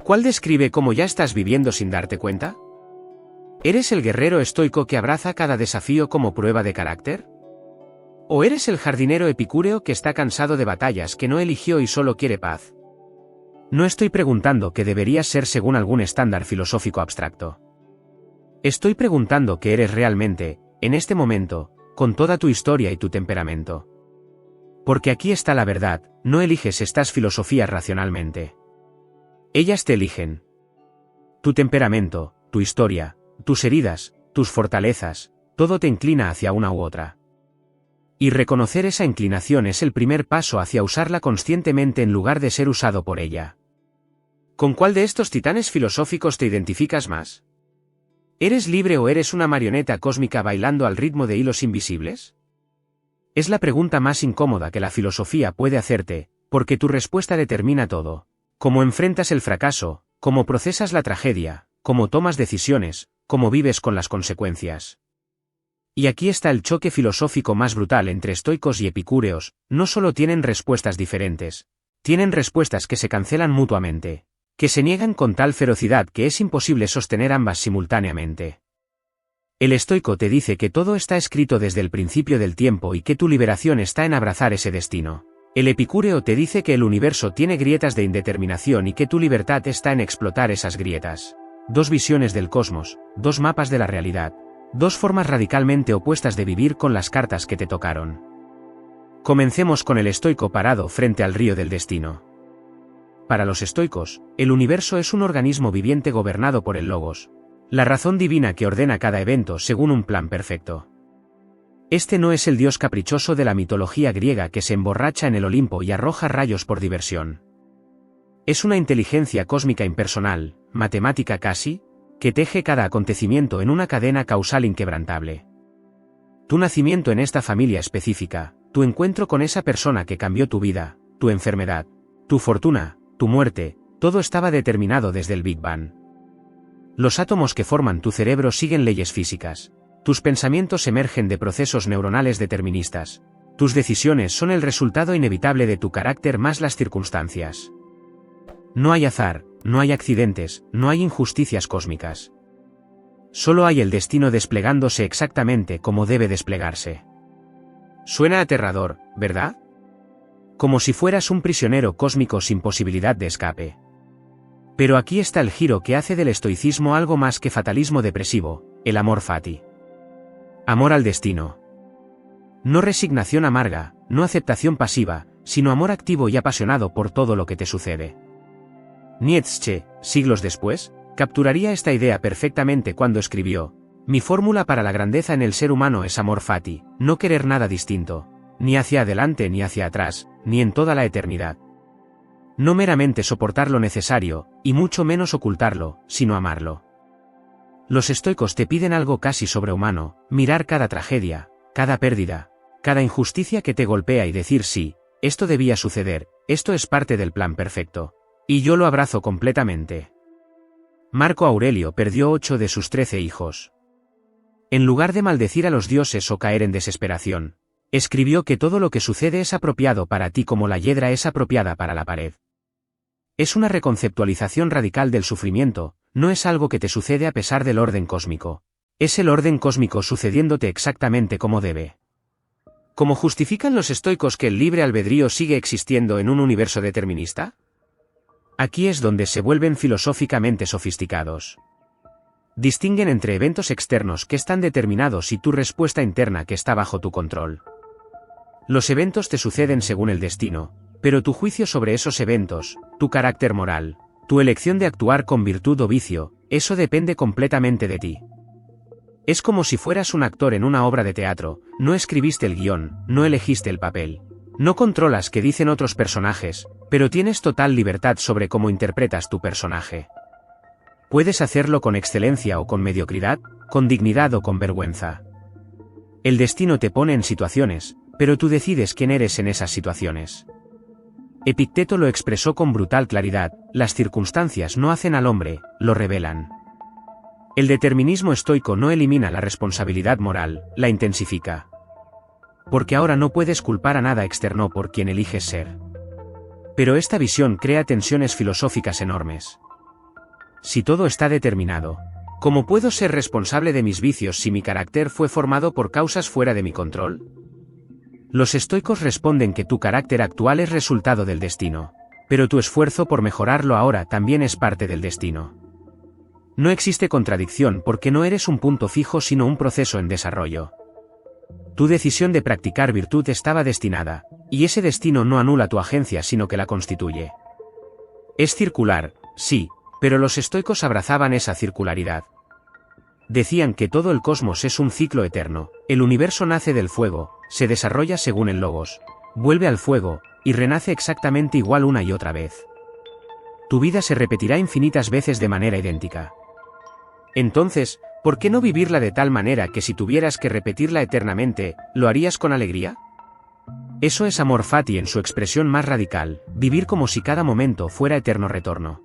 Speaker 1: ¿Cuál describe cómo ya estás viviendo sin darte cuenta? ¿Eres el guerrero estoico que abraza cada desafío como prueba de carácter? ¿O eres el jardinero epicúreo que está cansado de batallas que no eligió y solo quiere paz? No estoy preguntando qué deberías ser según algún estándar filosófico abstracto. Estoy preguntando qué eres realmente, en este momento, con toda tu historia y tu temperamento. Porque aquí está la verdad, no eliges estas filosofías racionalmente. Ellas te eligen. Tu temperamento, tu historia, tus heridas, tus fortalezas, todo te inclina hacia una u otra. Y reconocer esa inclinación es el primer paso hacia usarla conscientemente en lugar de ser usado por ella. ¿Con cuál de estos titanes filosóficos te identificas más? ¿Eres libre o eres una marioneta cósmica bailando al ritmo de hilos invisibles? Es la pregunta más incómoda que la filosofía puede hacerte, porque tu respuesta determina todo. Cómo enfrentas el fracaso, cómo procesas la tragedia, cómo tomas decisiones, cómo vives con las consecuencias. Y aquí está el choque filosófico más brutal entre estoicos y epicúreos, no solo tienen respuestas diferentes, tienen respuestas que se cancelan mutuamente, que se niegan con tal ferocidad que es imposible sostener ambas simultáneamente. El estoico te dice que todo está escrito desde el principio del tiempo y que tu liberación está en abrazar ese destino. El epicúreo te dice que el universo tiene grietas de indeterminación y que tu libertad está en explotar esas grietas. Dos visiones del cosmos, dos mapas de la realidad, dos formas radicalmente opuestas de vivir con las cartas que te tocaron. Comencemos con el estoico parado frente al río del destino. Para los estoicos, el universo es un organismo viviente gobernado por el logos, la razón divina que ordena cada evento según un plan perfecto. Este no es el dios caprichoso de la mitología griega que se emborracha en el Olimpo y arroja rayos por diversión. Es una inteligencia cósmica impersonal, matemática casi, que teje cada acontecimiento en una cadena causal inquebrantable. Tu nacimiento en esta familia específica, tu encuentro con esa persona que cambió tu vida, tu enfermedad, tu fortuna, tu muerte, todo estaba determinado desde el Big Bang. Los átomos que forman tu cerebro siguen leyes físicas. Tus pensamientos emergen de procesos neuronales deterministas. Tus decisiones son el resultado inevitable de tu carácter más las circunstancias. No hay azar, no hay accidentes, no hay injusticias cósmicas. Solo hay el destino desplegándose exactamente como debe desplegarse. Suena aterrador, ¿verdad? Como si fueras un prisionero cósmico sin posibilidad de escape. Pero aquí está el giro que hace del estoicismo algo más que fatalismo depresivo, el amor fati. Amor al destino. No resignación amarga, no aceptación pasiva, sino amor activo y apasionado por todo lo que te sucede. Nietzsche, siglos después, capturaría esta idea perfectamente cuando escribió: mi fórmula para la grandeza en el ser humano es amor fati, no querer nada distinto, ni hacia adelante ni hacia atrás, ni en toda la eternidad. No meramente soportar lo necesario, y mucho menos ocultarlo, sino amarlo. Los estoicos te piden algo casi sobrehumano: mirar cada tragedia, cada pérdida, cada injusticia que te golpea y decir sí, esto debía suceder, esto es parte del plan perfecto. Y yo lo abrazo completamente. Marco Aurelio perdió 8 de sus 13 hijos. En lugar de maldecir a los dioses o caer en desesperación, escribió que todo lo que sucede es apropiado para ti como la hiedra es apropiada para la pared. Es una reconceptualización radical del sufrimiento, no es algo que te sucede a pesar del orden cósmico. Es el orden cósmico sucediéndote exactamente como debe. ¿Cómo justifican los estoicos que el libre albedrío sigue existiendo en un universo determinista? Aquí es donde se vuelven filosóficamente sofisticados. Distinguen entre eventos externos que están determinados y tu respuesta interna que está bajo tu control. Los eventos te suceden según el destino, pero tu juicio sobre esos eventos, tu carácter moral, tu elección de actuar con virtud o vicio, eso depende completamente de ti. Es como si fueras un actor en una obra de teatro, no escribiste el guión, no elegiste el papel. No controlas qué dicen otros personajes, pero tienes total libertad sobre cómo interpretas tu personaje. Puedes hacerlo con excelencia o con mediocridad, con dignidad o con vergüenza. El destino te pone en situaciones, pero tú decides quién eres en esas situaciones. Epicteto lo expresó con brutal claridad: las circunstancias no hacen al hombre, lo revelan. El determinismo estoico no elimina la responsabilidad moral, la intensifica. Porque ahora no puedes culpar a nada externo por quien eliges ser. Pero esta visión crea tensiones filosóficas enormes. Si todo está determinado, ¿cómo puedo ser responsable de mis vicios si mi carácter fue formado por causas fuera de mi control? Los estoicos responden que tu carácter actual es resultado del destino, pero tu esfuerzo por mejorarlo ahora también es parte del destino. No existe contradicción porque no eres un punto fijo sino un proceso en desarrollo. Tu decisión de practicar virtud estaba destinada, y ese destino no anula tu agencia sino que la constituye. Es circular, sí, pero los estoicos abrazaban esa circularidad. Decían que todo el cosmos es un ciclo eterno, el universo nace del fuego, se desarrolla según el logos, vuelve al fuego, y renace exactamente igual una y otra vez. Tu vida se repetirá infinitas veces de manera idéntica. Entonces, ¿por qué no vivirla de tal manera que si tuvieras que repetirla eternamente, lo harías con alegría? Eso es amor fati en su expresión más radical, vivir como si cada momento fuera eterno retorno.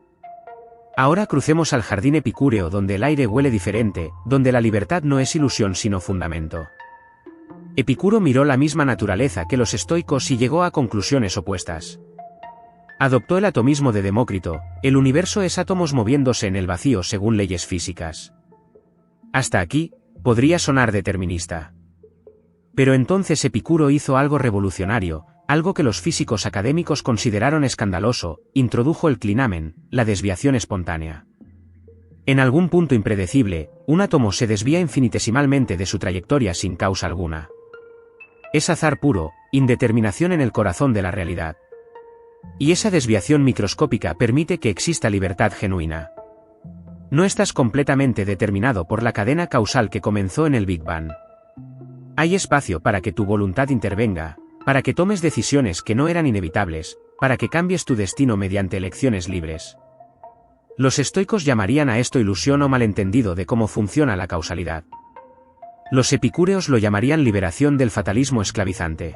Speaker 1: Ahora crucemos al jardín epicúreo donde el aire huele diferente, donde la libertad no es ilusión sino fundamento. Epicuro miró la misma naturaleza que los estoicos y llegó a conclusiones opuestas. Adoptó el atomismo de Demócrito: el universo es átomos moviéndose en el vacío según leyes físicas. Hasta aquí, podría sonar determinista. Pero entonces Epicuro hizo algo revolucionario, algo que los físicos académicos consideraron escandaloso: introdujo el clinamen, la desviación espontánea. En algún punto impredecible, un átomo se desvía infinitesimalmente de su trayectoria sin causa alguna. Es azar puro, indeterminación en el corazón de la realidad. Y esa desviación microscópica permite que exista libertad genuina. No estás completamente determinado por la cadena causal que comenzó en el Big Bang. Hay espacio para que tu voluntad intervenga, para que tomes decisiones que no eran inevitables, para que cambies tu destino mediante elecciones libres. Los estoicos llamarían a esto ilusión o malentendido de cómo funciona la causalidad. Los epicúreos lo llamarían liberación del fatalismo esclavizante.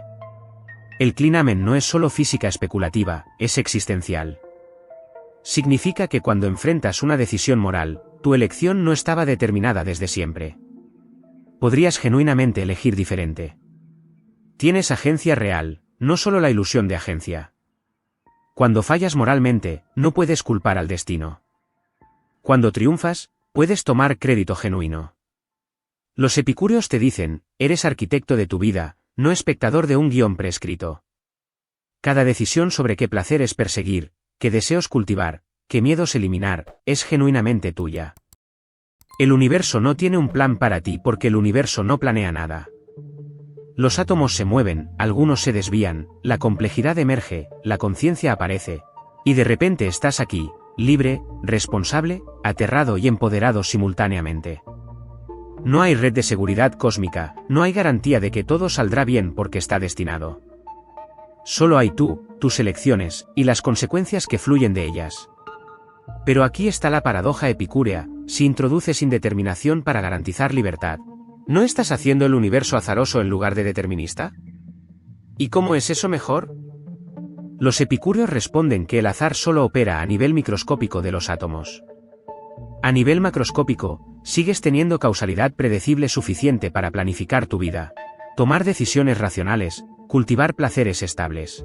Speaker 1: El clinamen no es solo física especulativa, es existencial. Significa que cuando enfrentas una decisión moral, tu elección no estaba determinada desde siempre. Podrías genuinamente elegir diferente. Tienes agencia real, no solo la ilusión de agencia. Cuando fallas moralmente, no puedes culpar al destino. Cuando triunfas, puedes tomar crédito genuino. Los epicúreos te dicen, eres arquitecto de tu vida, no espectador de un guión prescrito. Cada decisión sobre qué placeres perseguir, qué deseos cultivar, qué miedos eliminar, es genuinamente tuya. El universo no tiene un plan para ti porque el universo no planea nada. Los átomos se mueven, algunos se desvían, la complejidad emerge, la conciencia aparece, y de repente estás aquí, libre, responsable, aterrado y empoderado simultáneamente. No hay red de seguridad cósmica, no hay garantía de que todo saldrá bien porque está destinado. Solo hay tú, tus elecciones, y las consecuencias que fluyen de ellas. Pero aquí está la paradoja epicúrea, si introduces indeterminación para garantizar libertad, ¿no estás haciendo el universo azaroso en lugar de determinista? ¿Y cómo es eso mejor? Los epicúreos responden que el azar solo opera a nivel microscópico de los átomos. A nivel macroscópico, sigues teniendo causalidad predecible suficiente para planificar tu vida, tomar decisiones racionales, cultivar placeres estables.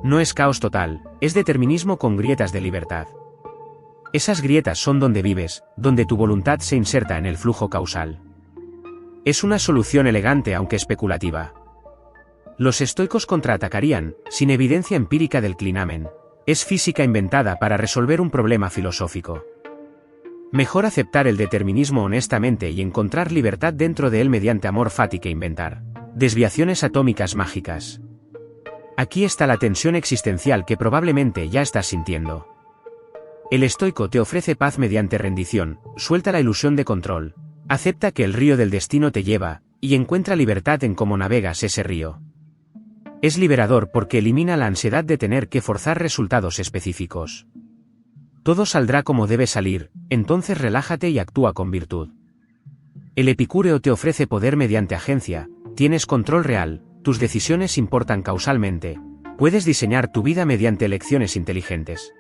Speaker 1: No es caos total, es determinismo con grietas de libertad. Esas grietas son donde vives, donde tu voluntad se inserta en el flujo causal. Es una solución elegante aunque especulativa. Los estoicos contraatacarían, sin evidencia empírica del clinamen, es física inventada para resolver un problema filosófico. Mejor aceptar el determinismo honestamente y encontrar libertad dentro de él mediante amor fati que inventar desviaciones atómicas mágicas. Aquí está la tensión existencial que probablemente ya estás sintiendo. El estoico te ofrece paz mediante rendición, suelta la ilusión de control, acepta que el río del destino te lleva, y encuentra libertad en cómo navegas ese río. Es liberador porque elimina la ansiedad de tener que forzar resultados específicos. Todo saldrá como debe salir, entonces relájate y actúa con virtud. El epicúreo te ofrece poder mediante agencia, tienes control real, tus decisiones importan causalmente, puedes diseñar tu vida mediante elecciones inteligentes.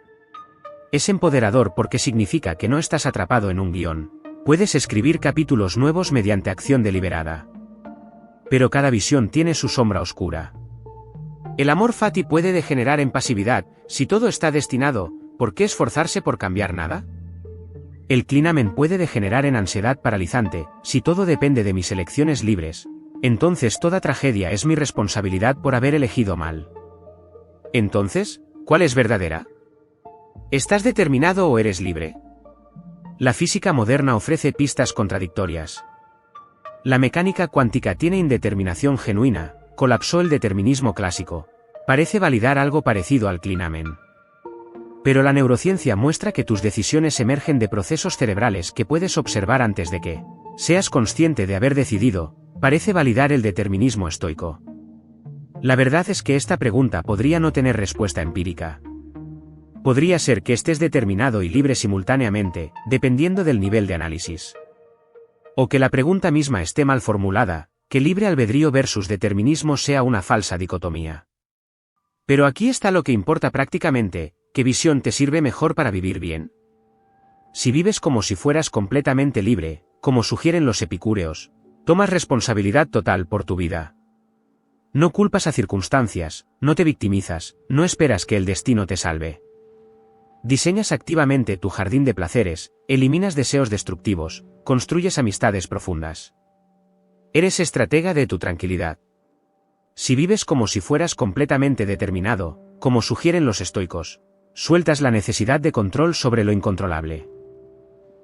Speaker 1: Es empoderador porque significa que no estás atrapado en un guión, puedes escribir capítulos nuevos mediante acción deliberada. Pero cada visión tiene su sombra oscura. El amor fati puede degenerar en pasividad, si todo está destinado, ¿por qué esforzarse por cambiar nada? El clinamen puede degenerar en ansiedad paralizante, si todo depende de mis elecciones libres, entonces toda tragedia es mi responsabilidad por haber elegido mal. Entonces, ¿cuál es verdadera? ¿Estás determinado o eres libre? La física moderna ofrece pistas contradictorias. La mecánica cuántica tiene indeterminación genuina, colapsó el determinismo clásico, parece validar algo parecido al clinamen. Pero la neurociencia muestra que tus decisiones emergen de procesos cerebrales que puedes observar antes de que seas consciente de haber decidido, parece validar el determinismo estoico. La verdad es que esta pregunta podría no tener respuesta empírica. Podría ser que estés determinado y libre simultáneamente, dependiendo del nivel de análisis. O que la pregunta misma esté mal formulada, que libre albedrío versus determinismo sea una falsa dicotomía. Pero aquí está lo que importa prácticamente, ¿qué visión te sirve mejor para vivir bien? Si vives como si fueras completamente libre, como sugieren los epicúreos, tomas responsabilidad total por tu vida. No culpas a circunstancias, no te victimizas, no esperas que el destino te salve. Diseñas activamente tu jardín de placeres, eliminas deseos destructivos, construyes amistades profundas. Eres estratega de tu tranquilidad. Si vives como si fueras completamente determinado, como sugieren los estoicos, sueltas la necesidad de control sobre lo incontrolable.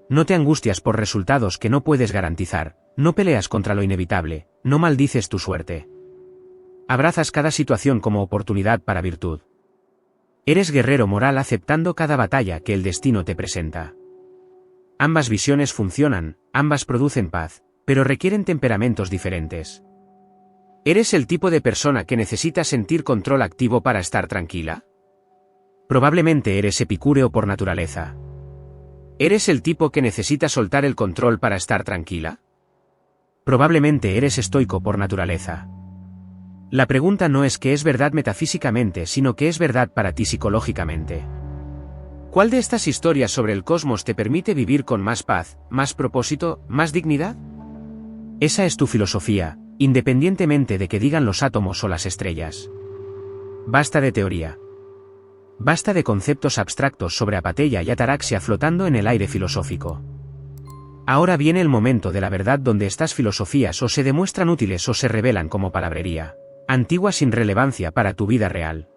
Speaker 1: No te angustias por resultados que no puedes garantizar, no peleas contra lo inevitable, no maldices tu suerte. Abrazas cada situación como oportunidad para virtud. Eres guerrero moral aceptando cada batalla que el destino te presenta. Ambas visiones funcionan, ambas producen paz, pero requieren temperamentos diferentes. ¿Eres el tipo de persona que necesita sentir control activo para estar tranquila? Probablemente eres epicúreo por naturaleza. ¿Eres el tipo que necesita soltar el control para estar tranquila? Probablemente eres estoico por naturaleza. La pregunta no es qué es verdad metafísicamente, sino qué es verdad para ti psicológicamente. ¿Cuál de estas historias sobre el cosmos te permite vivir con más paz, más propósito, más dignidad? Esa es tu filosofía, independientemente de que digan los átomos o las estrellas. Basta de teoría. Basta de conceptos abstractos sobre apatheia y ataraxia flotando en el aire filosófico. Ahora viene el momento de la verdad donde estas filosofías o se demuestran útiles o se revelan como palabrería, antigua sin relevancia para tu vida real.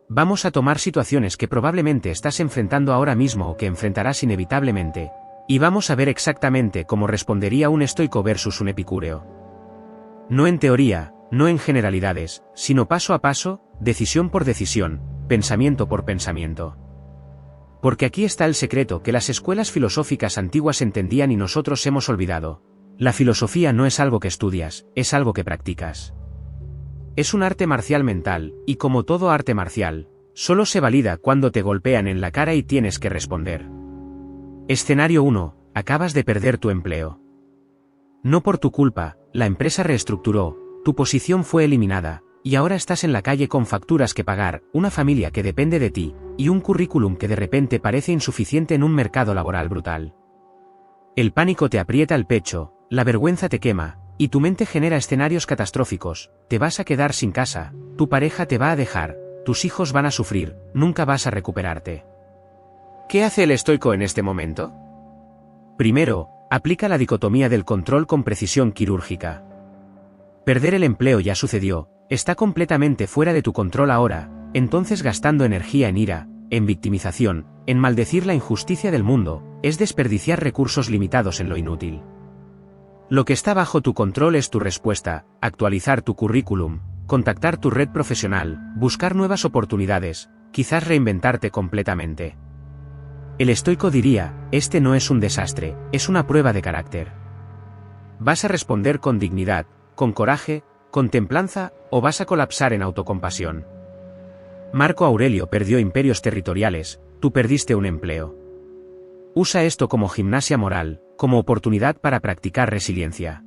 Speaker 1: Vamos a tomar situaciones que probablemente estás enfrentando ahora mismo o que enfrentarás inevitablemente, y vamos a ver exactamente cómo respondería un estoico versus un epicúreo. No en teoría, no en generalidades, sino paso a paso, decisión por decisión, pensamiento por pensamiento. Porque aquí está el secreto que las escuelas filosóficas antiguas entendían y nosotros hemos olvidado. La filosofía no es algo que estudias, es algo que practicas. Es un arte marcial mental, y como todo arte marcial, solo se valida cuando te golpean en la cara y tienes que responder. Escenario 1. Acabas de perder tu empleo. No por tu culpa, la empresa reestructuró, tu posición fue eliminada, y ahora estás en la calle con facturas que pagar, una familia que depende de ti, y un currículum que de repente parece insuficiente en un mercado laboral brutal. El pánico te aprieta el pecho, la vergüenza te quema, y tu mente genera escenarios catastróficos, te vas a quedar sin casa, tu pareja te va a dejar, tus hijos van a sufrir, nunca vas a recuperarte. ¿Qué hace el estoico en este momento? Primero, aplica la dicotomía del control con precisión quirúrgica. Perder el empleo ya sucedió, está completamente fuera de tu control ahora, entonces gastando energía en ira, en victimización, en maldecir la injusticia del mundo, es desperdiciar recursos limitados en lo inútil. Lo que está bajo tu control es tu respuesta, actualizar tu currículum, contactar tu red profesional, buscar nuevas oportunidades, quizás reinventarte completamente. El estoico diría, este no es un desastre, es una prueba de carácter. ¿Vas a responder con dignidad, con coraje, con templanza, o vas a colapsar en autocompasión? Marco Aurelio perdió imperios territoriales, tú perdiste un empleo. Usa esto como gimnasia moral, como oportunidad para practicar resiliencia.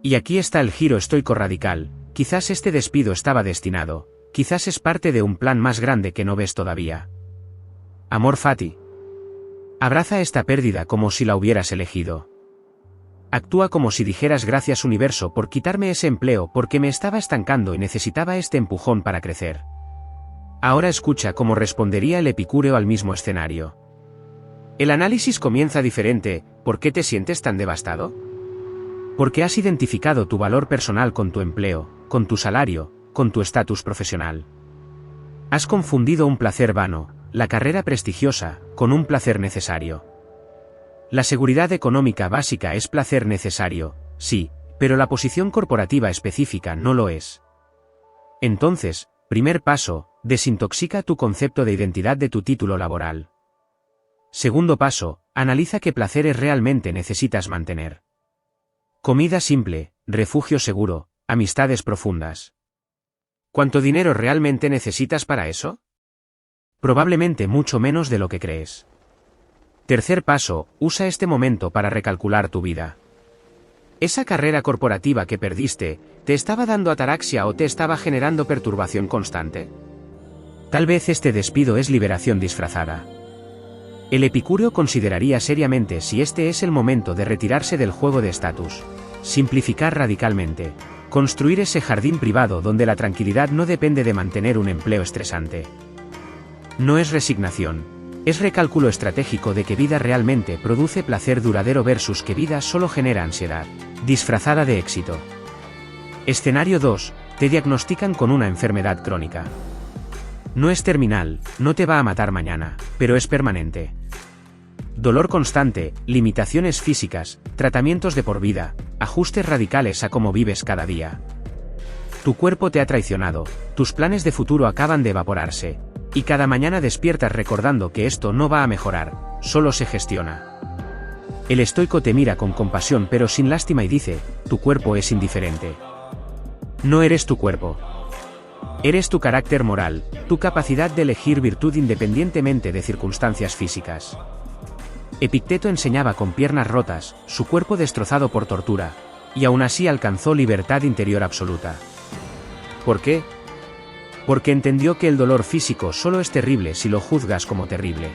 Speaker 1: Y aquí está el giro estoico radical, quizás este despido estaba destinado, quizás es parte de un plan más grande que no ves todavía. Amor fati. Abraza esta pérdida como si la hubieras elegido. Actúa como si dijeras gracias universo por quitarme ese empleo porque me estaba estancando y necesitaba este empujón para crecer. Ahora escucha cómo respondería el epicúreo al mismo escenario. El análisis comienza diferente. ¿Por qué te sientes tan devastado? Porque has identificado tu valor personal con tu empleo, con tu salario, con tu estatus profesional. Has confundido un placer vano, la carrera prestigiosa, con un placer necesario. La seguridad económica básica es placer necesario, sí, pero la posición corporativa específica no lo es. Entonces, primer paso, desintoxica tu concepto de identidad de tu título laboral. Segundo paso, analiza qué placeres realmente necesitas mantener. Comida simple, refugio seguro, amistades profundas. ¿Cuánto dinero realmente necesitas para eso? Probablemente mucho menos de lo que crees. Tercer paso, usa este momento para recalcular tu vida. ¿Esa carrera corporativa que perdiste, te estaba dando ataraxia o te estaba generando perturbación constante? Tal vez este despido es liberación disfrazada. El epicúreo consideraría seriamente si este es el momento de retirarse del juego de estatus, simplificar radicalmente, construir ese jardín privado donde la tranquilidad no depende de mantener un empleo estresante. No es resignación, es recálculo estratégico de que vida realmente produce placer duradero versus que vida solo genera ansiedad, disfrazada de éxito. Escenario 2, te diagnostican con una enfermedad crónica. No es terminal, no te va a matar mañana, pero es permanente. Dolor constante, limitaciones físicas, tratamientos de por vida, ajustes radicales a cómo vives cada día. Tu cuerpo te ha traicionado, tus planes de futuro acaban de evaporarse, y cada mañana despiertas recordando que esto no va a mejorar, solo se gestiona. El estoico te mira con compasión pero sin lástima y dice, tu cuerpo es indiferente. No eres tu cuerpo. Eres tu carácter moral, tu capacidad de elegir virtud independientemente de circunstancias físicas. Epicteto enseñaba con piernas rotas, su cuerpo destrozado por tortura, y aún así alcanzó libertad interior absoluta. ¿Por qué? Porque entendió que el dolor físico solo es terrible si lo juzgas como terrible.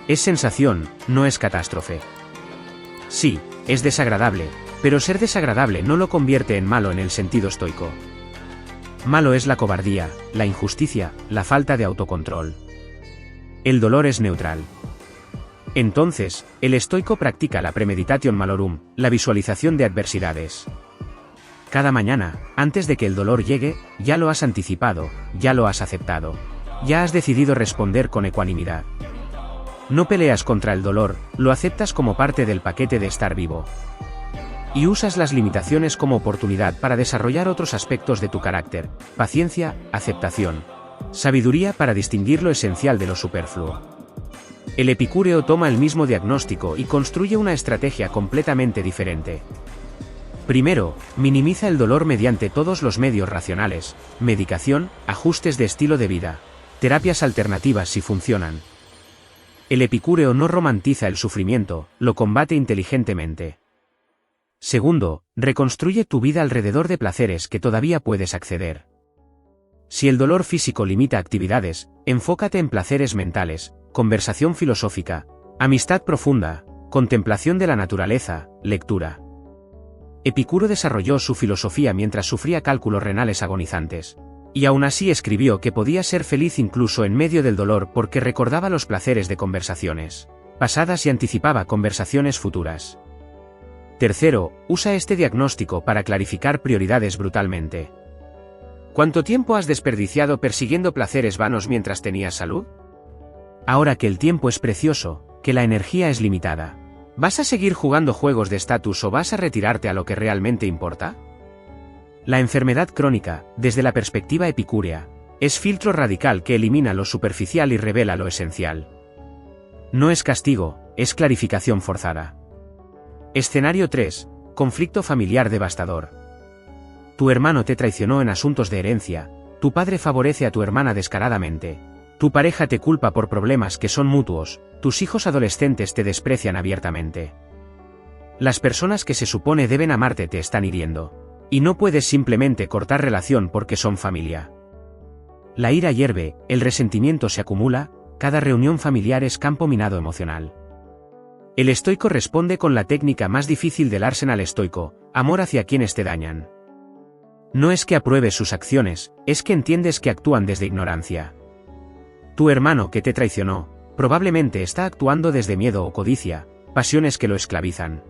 Speaker 1: Es sensación, no es catástrofe. Sí, es desagradable, pero ser desagradable no lo convierte en malo en el sentido estoico. Malo es la cobardía, la injusticia, la falta de autocontrol. El dolor es neutral. Entonces, el estoico practica la premeditation malorum, la visualización de adversidades. Cada mañana, antes de que el dolor llegue, ya lo has anticipado, ya lo has aceptado. Ya has decidido responder con ecuanimidad. No peleas contra el dolor, lo aceptas como parte del paquete de estar vivo. Y usas las limitaciones como oportunidad para desarrollar otros aspectos de tu carácter: paciencia, aceptación, sabiduría para distinguir lo esencial de lo superfluo. El epicúreo toma el mismo diagnóstico y construye una estrategia completamente diferente. Primero, minimiza el dolor mediante todos los medios racionales: medicación, ajustes de estilo de vida, terapias alternativas si funcionan. El epicúreo no romantiza el sufrimiento, lo combate inteligentemente. Segundo, reconstruye tu vida alrededor de placeres que todavía puedes acceder. Si el dolor físico limita actividades, enfócate en placeres mentales: conversación filosófica, amistad profunda, contemplación de la naturaleza, lectura. Epicuro desarrolló su filosofía mientras sufría cálculos renales agonizantes. Y aún así escribió que podía ser feliz incluso en medio del dolor porque recordaba los placeres de conversaciones pasadas y anticipaba conversaciones futuras. Tercero, usa este diagnóstico para clarificar prioridades brutalmente. ¿Cuánto tiempo has desperdiciado persiguiendo placeres vanos mientras tenías salud? Ahora que el tiempo es precioso, que la energía es limitada, ¿vas a seguir jugando juegos de estatus o vas a retirarte a lo que realmente importa? La enfermedad crónica, desde la perspectiva epicúrea, es filtro radical que elimina lo superficial y revela lo esencial. No es castigo, es clarificación forzada. Escenario 3. Conflicto familiar devastador. Tu hermano te traicionó en asuntos de herencia, tu padre favorece a tu hermana descaradamente, tu pareja te culpa por problemas que son mutuos, tus hijos adolescentes te desprecian abiertamente. Las personas que se supone deben amarte te están hiriendo. Y no puedes simplemente cortar relación porque son familia. La ira hierve, el resentimiento se acumula, cada reunión familiar es campo minado emocional. El estoico responde con la técnica más difícil del arsenal estoico: amor hacia quienes te dañan. No es que apruebes sus acciones, es que entiendes que actúan desde ignorancia. Tu hermano que te traicionó, probablemente está actuando desde miedo o codicia, pasiones que lo esclavizan.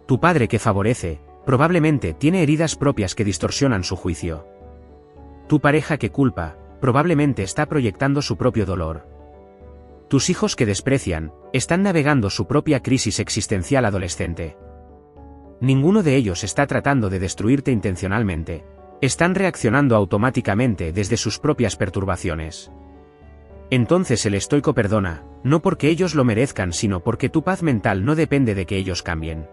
Speaker 1: Tu padre que favorece, probablemente tiene heridas propias que distorsionan su juicio. Tu pareja que culpa, probablemente está proyectando su propio dolor. Tus hijos que desprecian, están navegando su propia crisis existencial adolescente. Ninguno de ellos está tratando de destruirte intencionalmente. Están reaccionando automáticamente desde sus propias perturbaciones. Entonces el estoico perdona, no porque ellos lo merezcan, sino porque tu paz mental no depende de que ellos cambien.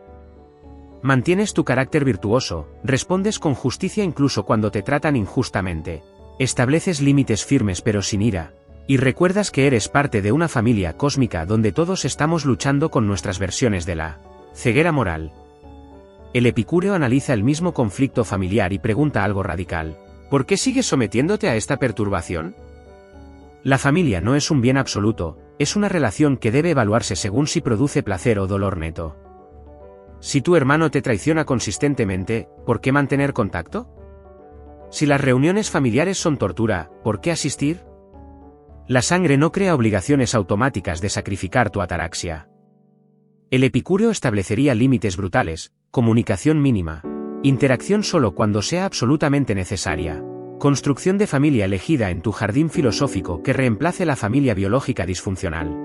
Speaker 1: Mantienes tu carácter virtuoso, respondes con justicia incluso cuando te tratan injustamente, estableces límites firmes pero sin ira, y recuerdas que eres parte de una familia cósmica donde todos estamos luchando con nuestras versiones de la ceguera moral. El epicúreo analiza el mismo conflicto familiar y pregunta algo radical: ¿por qué sigues sometiéndote a esta perturbación? La familia no es un bien absoluto, es una relación que debe evaluarse según si produce placer o dolor neto. Si tu hermano te traiciona consistentemente, ¿por qué mantener contacto? Si las reuniones familiares son tortura, ¿por qué asistir? La sangre no crea obligaciones automáticas de sacrificar tu ataraxia. El epicúreo establecería límites brutales: comunicación mínima, interacción solo cuando sea absolutamente necesaria, construcción de familia elegida en tu jardín filosófico que reemplace la familia biológica disfuncional.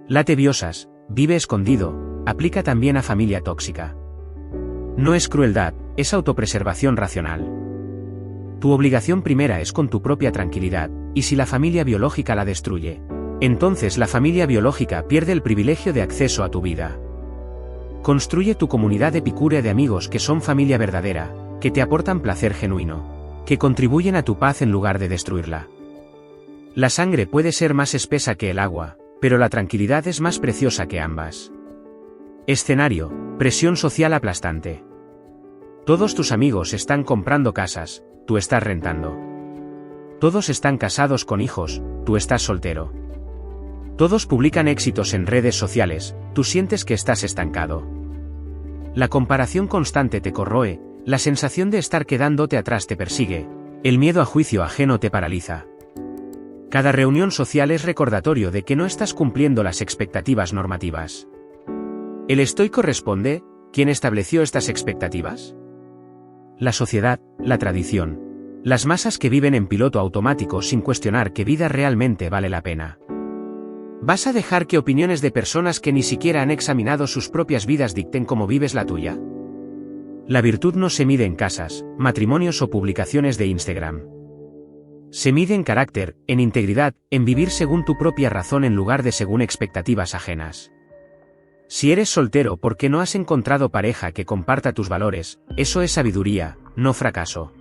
Speaker 1: Late biosas, vive escondido, aplica también a familia tóxica. No es crueldad, es autopreservación racional. Tu obligación primera es con tu propia tranquilidad, y si la familia biológica la destruye, entonces la familia biológica pierde el privilegio de acceso a tu vida. Construye tu comunidad epicúrea de amigos que son familia verdadera, que te aportan placer genuino, que contribuyen a tu paz en lugar de destruirla. La sangre puede ser más espesa que el agua, Pero la tranquilidad es más preciosa que ambas. Escenario: presión social aplastante. Todos tus amigos están comprando casas, tú estás rentando. Todos están casados con hijos, tú estás soltero. Todos publican éxitos en redes sociales, tú sientes que estás estancado. La comparación constante te corroe, la sensación de estar quedándote atrás te persigue, el miedo a juicio ajeno te paraliza. Cada reunión social es recordatorio de que no estás cumpliendo las expectativas normativas. ¿El estoico responde: ¿quién estableció estas expectativas? La sociedad, la tradición. Las masas que viven en piloto automático sin cuestionar qué vida realmente vale la pena. ¿Vas a dejar que opiniones de personas que ni siquiera han examinado sus propias vidas dicten cómo vives la tuya? La virtud no se mide en casas, matrimonios o publicaciones de Instagram. Se mide en carácter, en integridad, en vivir según tu propia razón en lugar de según expectativas ajenas. Si eres soltero porque no has encontrado pareja que comparta tus valores, eso es sabiduría, no fracaso.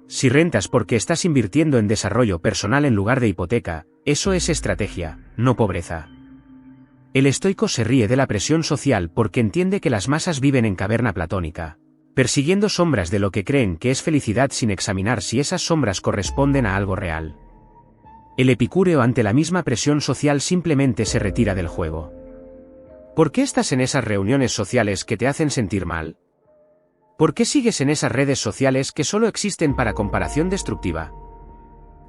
Speaker 1: Si rentas porque estás invirtiendo en desarrollo personal en lugar de hipoteca, eso es estrategia, no pobreza. El estoico se ríe de la presión social porque entiende que las masas viven en caverna platónica, persiguiendo sombras de lo que creen que es felicidad sin examinar si esas sombras corresponden a algo real. El epicúreo ante la misma presión social simplemente se retira del juego. ¿Por qué estás en esas reuniones sociales que te hacen sentir mal? ¿Por qué sigues en esas redes sociales que solo existen para comparación destructiva?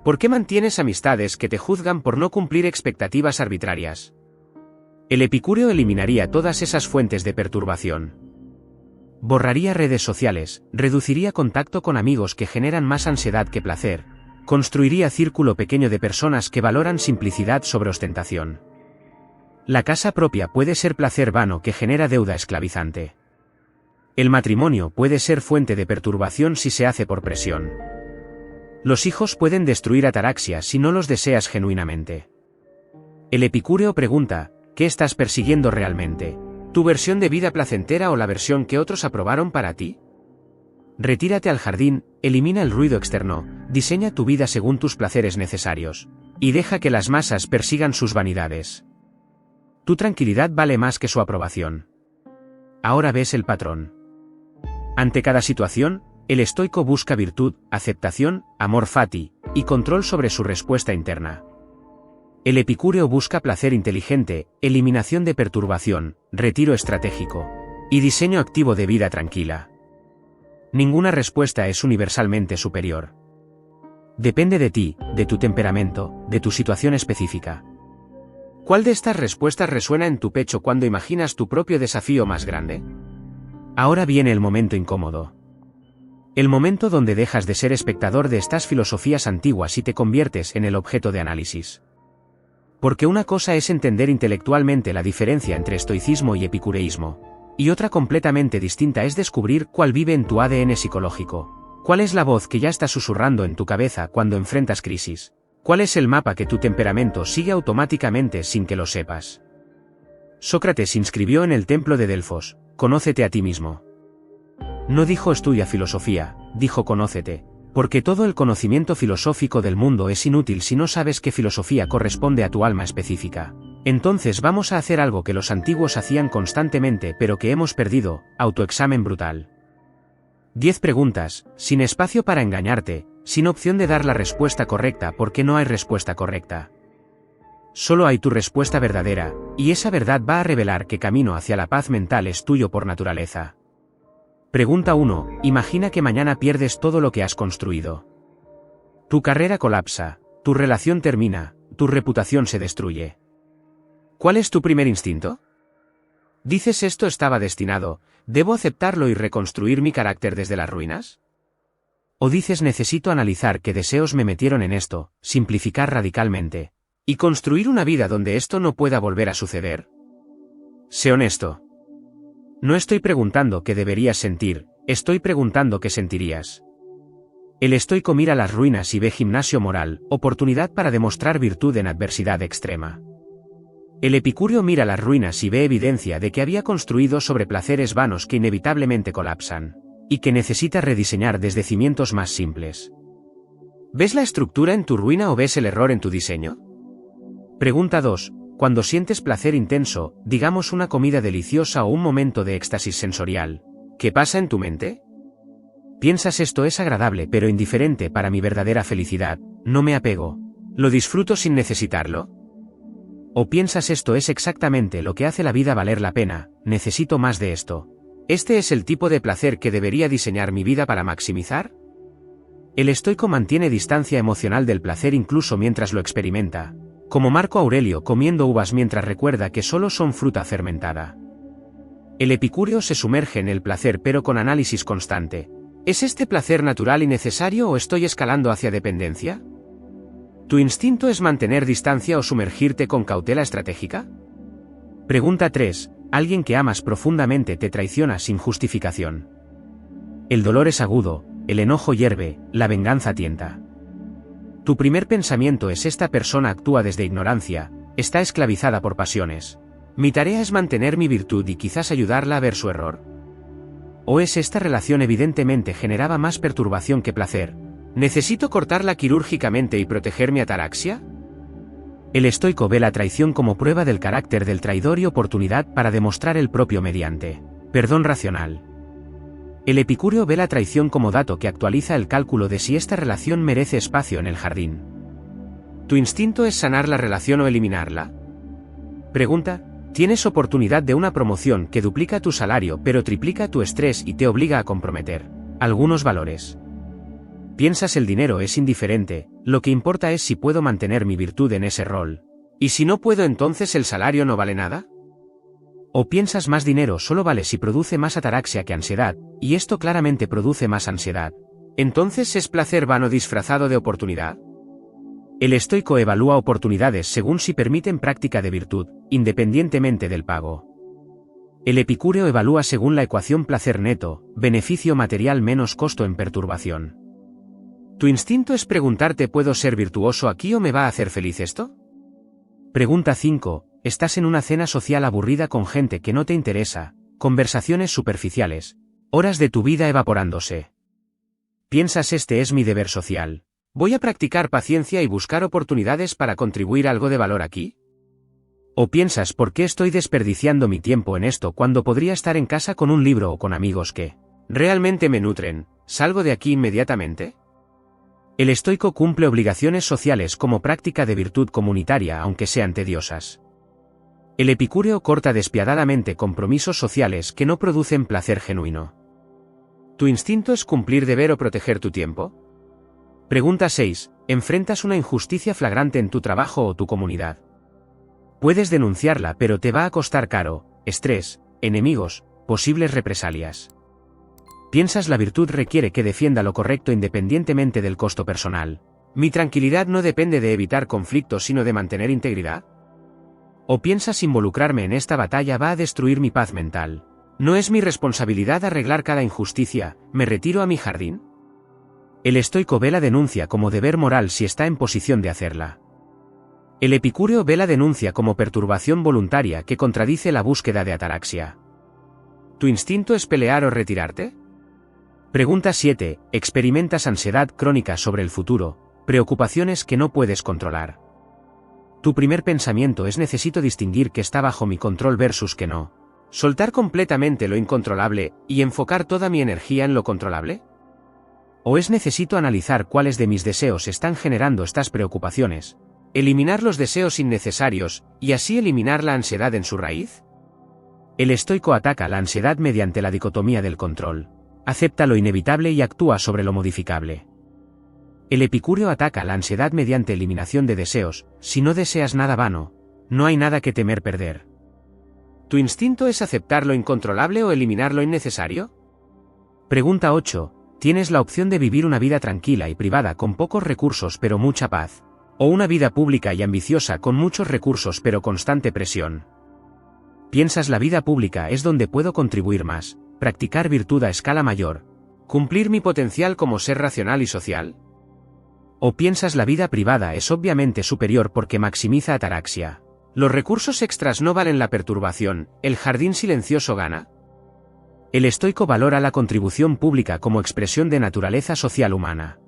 Speaker 1: ¿Por qué mantienes amistades que te juzgan por no cumplir expectativas arbitrarias? El epicúreo eliminaría todas esas fuentes de perturbación. Borraría redes sociales, reduciría contacto con amigos que generan más ansiedad que placer, construiría círculo pequeño de personas que valoran simplicidad sobre ostentación. La casa propia puede ser placer vano que genera deuda esclavizante. El matrimonio puede ser fuente de perturbación si se hace por presión. Los hijos pueden destruir ataraxia si no los deseas genuinamente. El epicúreo pregunta: ¿qué estás persiguiendo realmente? ¿Tu versión de vida placentera o la versión que otros aprobaron para ti? Retírate al jardín, elimina el ruido externo, diseña tu vida según tus placeres necesarios, y deja que las masas persigan sus vanidades. Tu tranquilidad vale más que su aprobación. Ahora ves el patrón. Ante cada situación, el estoico busca virtud, aceptación, amor fati, y control sobre su respuesta interna. El epicúreo busca placer inteligente, eliminación de perturbación, retiro estratégico, y diseño activo de vida tranquila. Ninguna respuesta es universalmente superior. Depende de ti, de tu temperamento, de tu situación específica. ¿Cuál de estas respuestas resuena en tu pecho cuando imaginas tu propio desafío más grande? Ahora viene el momento incómodo. El momento donde dejas de ser espectador de estas filosofías antiguas y te conviertes en el objeto de análisis. Porque una cosa es entender intelectualmente la diferencia entre estoicismo y epicureísmo, y otra completamente distinta es descubrir cuál vive en tu ADN psicológico, cuál es la voz que ya está susurrando en tu cabeza cuando enfrentas crisis, cuál es el mapa que tu temperamento sigue automáticamente sin que lo sepas. Sócrates inscribió en el templo de Delfos: conócete a ti mismo. No dijo estudia filosofía, dijo conócete, porque todo el conocimiento filosófico del mundo es inútil si no sabes qué filosofía corresponde a tu alma específica. Entonces vamos a hacer algo que los antiguos hacían constantemente pero que hemos perdido: autoexamen brutal. 10 preguntas, sin espacio para engañarte, sin opción de dar la respuesta correcta porque no hay respuesta correcta. Solo hay tu respuesta verdadera, y esa verdad va a revelar qué camino hacia la paz mental es tuyo por naturaleza. Pregunta 1. Imagina que mañana pierdes todo lo que has construido. Tu carrera colapsa, tu relación termina, tu reputación se destruye. ¿Cuál es tu primer instinto? ¿Dices esto estaba destinado, debo aceptarlo y reconstruir mi carácter desde las ruinas? ¿O dices necesito analizar qué deseos me metieron en esto, simplificar radicalmente, y construir una vida donde esto no pueda volver a suceder? Sé honesto. No estoy preguntando qué deberías sentir, estoy preguntando qué sentirías. El estoico mira las ruinas y ve gimnasio moral, oportunidad para demostrar virtud en adversidad extrema. El epicúreo mira las ruinas y ve evidencia de que había construido sobre placeres vanos que inevitablemente colapsan, y que necesita rediseñar desde cimientos más simples. ¿Ves la estructura en tu ruina o ves el error en tu diseño? Pregunta 2. Cuando sientes placer intenso, digamos una comida deliciosa o un momento de éxtasis sensorial, ¿qué pasa en tu mente? Piensas esto es agradable pero indiferente para mi verdadera felicidad, no me apego. ¿Lo disfruto sin necesitarlo? ¿O piensas esto es exactamente lo que hace la vida valer la pena, necesito más de esto? ¿Este es el tipo de placer que debería diseñar mi vida para maximizar? El estoico mantiene distancia emocional del placer incluso mientras lo experimenta, como Marco Aurelio comiendo uvas mientras recuerda que solo son fruta fermentada. El epicúreo se sumerge en el placer pero con análisis constante. ¿Es este placer natural y necesario o estoy escalando hacia dependencia? ¿Tu instinto es mantener distancia o sumergirte con cautela estratégica? Pregunta 3. Alguien que amas profundamente te traiciona sin justificación. El dolor es agudo, el enojo hierve, la venganza tienta. Tu primer pensamiento es esta persona actúa desde ignorancia, está esclavizada por pasiones. Mi tarea es mantener mi virtud y quizás ayudarla a ver su error. ¿O es esta relación evidentemente generaba más perturbación que placer? ¿Necesito cortarla quirúrgicamente y proteger mi ataraxia? El estoico ve la traición como prueba del carácter del traidor y oportunidad para demostrar el propio mediante perdón racional. El epicúreo ve la traición como dato que actualiza el cálculo de si esta relación merece espacio en el jardín. ¿Tu instinto es sanar la relación o eliminarla? Pregunta. Tienes oportunidad de una promoción que duplica tu salario pero triplica tu estrés y te obliga a comprometer algunos valores. Piensas el dinero es indiferente, lo que importa es si puedo mantener mi virtud en ese rol. ¿Y si no puedo entonces el salario no vale nada? ¿O piensas más dinero solo vale si produce más ataraxia que ansiedad, y esto claramente produce más ansiedad? ¿Entonces es placer vano disfrazado de oportunidad? El estoico evalúa oportunidades según si permiten práctica de virtud, independientemente del pago. El epicúreo evalúa según la ecuación placer neto, beneficio material menos costo en perturbación. ¿Tu instinto es preguntarte ¿puedo ser virtuoso aquí o me va a hacer feliz esto? Pregunta 5. Estás en una cena social aburrida con gente que no te interesa, conversaciones superficiales, horas de tu vida evaporándose. Piensas este es mi deber social. ¿Voy a practicar paciencia y buscar oportunidades para contribuir algo de valor aquí? ¿O piensas por qué estoy desperdiciando mi tiempo en esto cuando podría estar en casa con un libro o con amigos que realmente me nutren? ¿Salgo de aquí inmediatamente? El estoico cumple obligaciones sociales como práctica de virtud comunitaria aunque sean tediosas. El epicúreo corta despiadadamente compromisos sociales que no producen placer genuino. ¿Tu instinto es cumplir deber o proteger tu tiempo? Pregunta 6. ¿Enfrentas una injusticia flagrante en tu trabajo o tu comunidad? Puedes denunciarla pero te va a costar caro, estrés, enemigos, posibles represalias. ¿Piensas la virtud requiere que defienda lo correcto independientemente del costo personal? ¿Mi tranquilidad no depende de evitar conflictos sino de mantener integridad? ¿O piensas involucrarme en esta batalla va a destruir mi paz mental? ¿No es mi responsabilidad arreglar cada injusticia, me retiro a mi jardín? El estoico ve la denuncia como deber moral si está en posición de hacerla. El epicúreo ve la denuncia como perturbación voluntaria que contradice la búsqueda de ataraxia. ¿Tu instinto es pelear o retirarte? Pregunta 7. ¿Experimentas ansiedad crónica sobre el futuro, preocupaciones que no puedes controlar? Tu primer pensamiento es necesito distinguir que está bajo mi control versus que no. ¿Soltar completamente lo incontrolable y enfocar toda mi energía en lo controlable? ¿O es necesito analizar cuáles de mis deseos están generando estas preocupaciones, eliminar los deseos innecesarios y así eliminar la ansiedad en su raíz? El estoico ataca la ansiedad mediante la dicotomía del control. Acepta lo inevitable y actúa sobre lo modificable. El epicúreo ataca la ansiedad mediante eliminación de deseos. Si no deseas nada vano, no hay nada que temer perder. ¿Tu instinto es aceptar lo incontrolable o eliminar lo innecesario? Pregunta 8. ¿Tienes la opción de vivir una vida tranquila y privada con pocos recursos pero mucha paz? ¿O una vida pública y ambiciosa con muchos recursos pero constante presión? ¿Piensas la vida pública es donde puedo contribuir más, practicar virtud a escala mayor, cumplir mi potencial como ser racional y social? ¿O piensas la vida privada es obviamente superior porque maximiza ataraxia? ¿Los recursos extras no valen la perturbación, el jardín silencioso gana? El estoico valora la contribución pública como expresión de naturaleza social humana.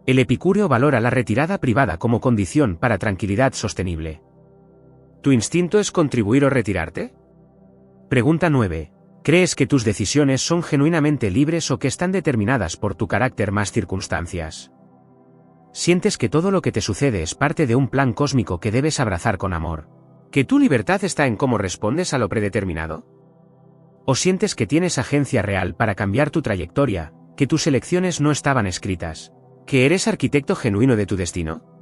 Speaker 1: El epicúreo valora la retirada privada como condición para tranquilidad sostenible. ¿Tu instinto es contribuir o retirarte? Pregunta 9. ¿Crees que tus decisiones son genuinamente libres o que están determinadas por tu carácter más circunstancias? ¿Sientes que todo lo que te sucede es parte de un plan cósmico que debes abrazar con amor? ¿Que tu libertad está en cómo respondes a lo predeterminado? ¿O sientes que tienes agencia real para cambiar tu trayectoria, que tus elecciones no estaban escritas, que eres arquitecto genuino de tu destino?